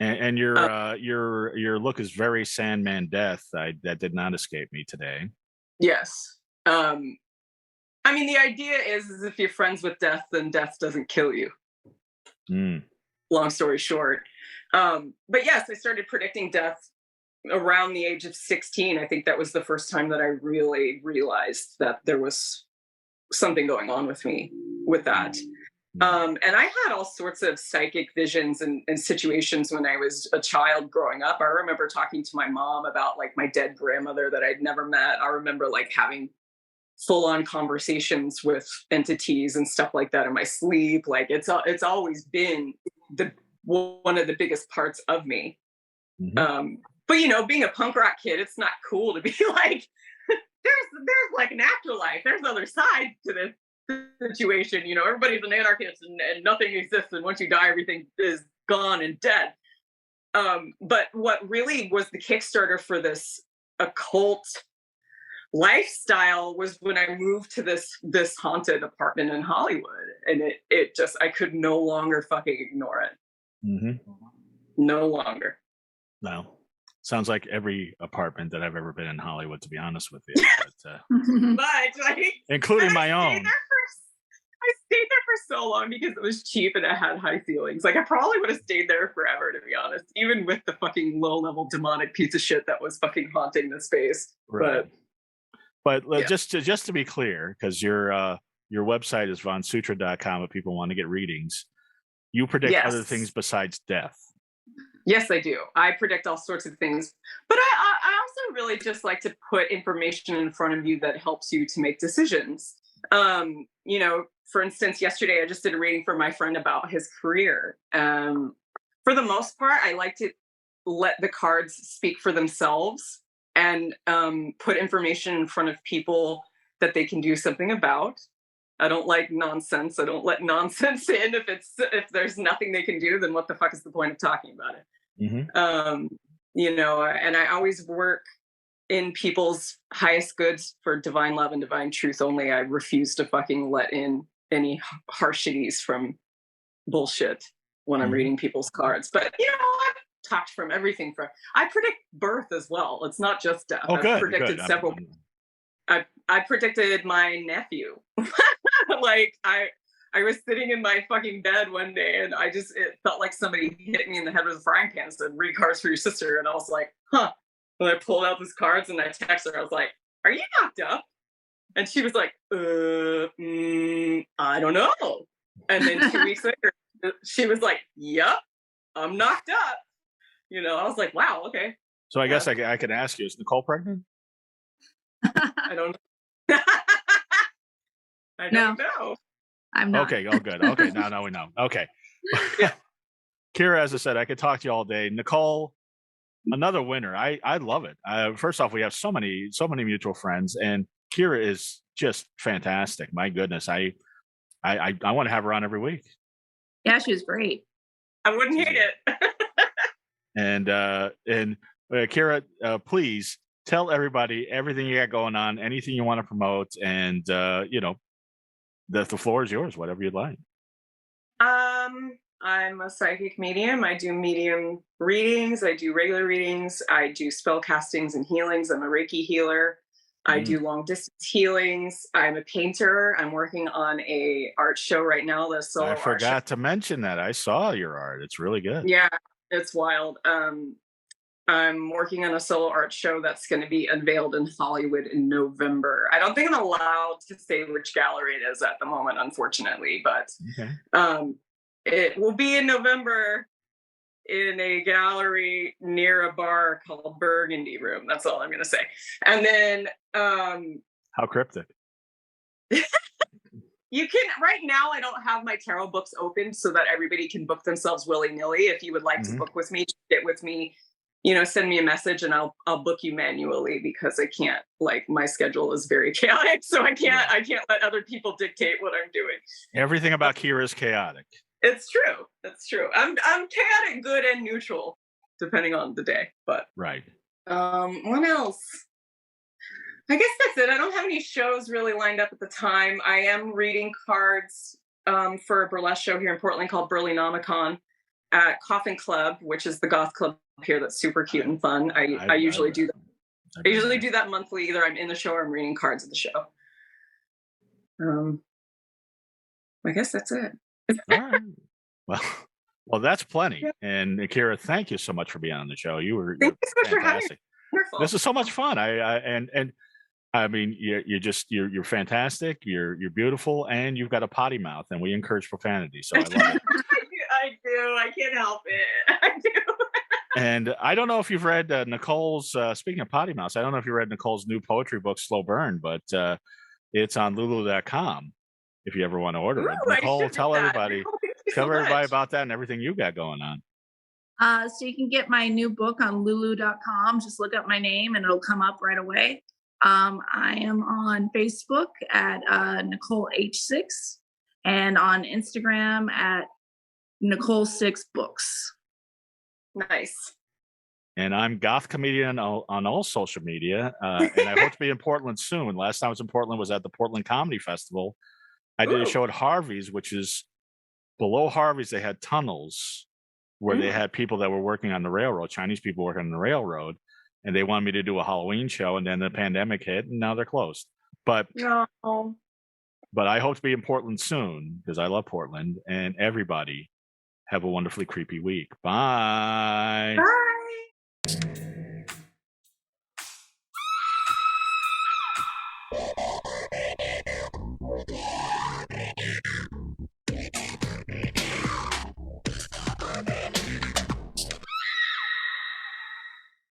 And your look is very Sandman Death. That did not escape me today. Yes. I mean, the idea is if you're friends with death, then death doesn't kill you. Long story short. But yes, I started predicting death around the age of 16. I think that was the first time that I really realized that there was something going on with me with that. And I had all sorts of psychic visions and situations when I was a child growing up. I remember talking to my mom about like my dead grandmother that I'd never met. I remember like having full-on conversations with entities and stuff like that in my sleep. Like it's always been one of the biggest parts of me. But you know, being a punk rock kid, it's not cool to be like, there's like an afterlife. There's other side to this situation. You know, everybody's an anarchist and nothing exists, and once you die, everything is gone and dead. But what really was the Kickstarter for this occult lifestyle was when I moved to this haunted apartment in Hollywood, and it just, I could no longer fucking ignore it. No longer. No. Sounds like every apartment that I've ever been in Hollywood, to be honest with you. But, like, including my own. I stayed there for so long because it was cheap and it had high ceilings. Like, I probably would have stayed there forever, to be honest, even with the fucking low-level demonic piece of shit that was fucking haunting the space. Right. But yeah. just to be clear, because your website is vonsutra.com if people want to get readings, you predict other things besides death. Yes, I do. I predict all sorts of things. But I also really just like to put information in front of you that helps you to make decisions. You know, for instance, yesterday I just did a reading for my friend about his career. For the most part, I like to let the cards speak for themselves and put information in front of people that they can do something about. I don't like nonsense. I don't let nonsense in. If there's nothing they can do, then what the fuck is the point of talking about it? You know, and I always work in people's highest goods for divine love and divine truth only. I refuse to fucking let in any harshities from bullshit when I'm reading people's cards. But, you know, I've talked from everything I predict birth as well. It's not just death. I've predicted several. I predicted my nephew. Like, I I was sitting in my fucking bed one day and it felt like somebody hit me in the head with a frying pan and said, read cards for your sister. And I was like, huh. And I pulled out these cards and I texted her. I was like, are you knocked up? And she was like, I don't know. And then 2 weeks later, she was like, yep, I'm knocked up. You know, I was like, wow, okay. So I guess I could ask you, is Nicole pregnant? I don't know. I don't know. I'm not. Okay, oh good. Okay, now we know. Okay. Yeah. Kira, as I said, I could talk to you all day. Nicole, another winner. I love it. First off, we have so many mutual friends, and Kira is just fantastic. My goodness, I want to have her on every week. Yeah, she was great. I wouldn't hate it. And Kira, please tell everybody everything you got going on, anything you want to promote, and you know, the floor is yours. Whatever you'd like. I'm a psychic medium. I do medium readings. I do regular readings. I do spell castings and healings. I'm a Reiki healer. I do long distance healings. I'm a painter. I'm working on a art show right now. I forgot to mention that. I saw your art. It's really good. Yeah, it's wild. I'm working on a solo art show that's going to be unveiled in Hollywood in November. I don't think I'm allowed to say which gallery it is at the moment, unfortunately, but it will be in November in a gallery near a bar called Burgundy Room. That's all I'm going to say. And then how cryptic. You can, right now I don't have my tarot books open so that everybody can book themselves willy-nilly. If you would like to book with me, get with me, you know, send me a message and I'll book you manually, because I can't, like, my schedule is very chaotic, so I can't let other people dictate what I'm doing. Everything about Kira is chaotic. It's true. That's true. I'm chaotic, good, and neutral, depending on the day. But right. What else? I guess that's it. I don't have any shows really lined up at the time. I am reading cards for a burlesque show here in Portland called Burlenomicon at Coffin Club, which is the goth club here that's super cute and fun. I usually do that. I usually do that monthly. Either I'm in the show or I'm reading cards at the show. I guess that's it. All right. Well, that's plenty. Yeah. And Kira, thank you so much for being on the show. You're thank you so much for having me. Wonderful. This is so much fun. I mean, you're fantastic. You're beautiful, and you've got a potty mouth, and we encourage profanity. So I love it. I do. I can't help it. I do. And I don't know if you've read Nicole's. Speaking of potty mouths, I don't know if you read Nicole's new poetry book, Slow Burn, but it's on Lulu.com. If you ever want to order it, Nicole, tell everybody about that and everything you got going on. So you can get my new book on Lulu.com. Just look up my name and it'll come up right away. I am on Facebook at Nicole H6 and on Instagram at Nicole6Books. Nice. And I'm Goth Comedian on all social media. And I hope to be in Portland soon. Last time I was in Portland was at the Portland Comedy Festival. I did a show at Harvey's, which is below Harvey's. They had tunnels where they had people that were working on the railroad, Chinese people working on the railroad. And they wanted me to do a Halloween show, and then the pandemic hit, and now they're closed. But I hope to be in Portland soon, because I love Portland. And everybody have a wonderfully creepy week. Bye. Bye.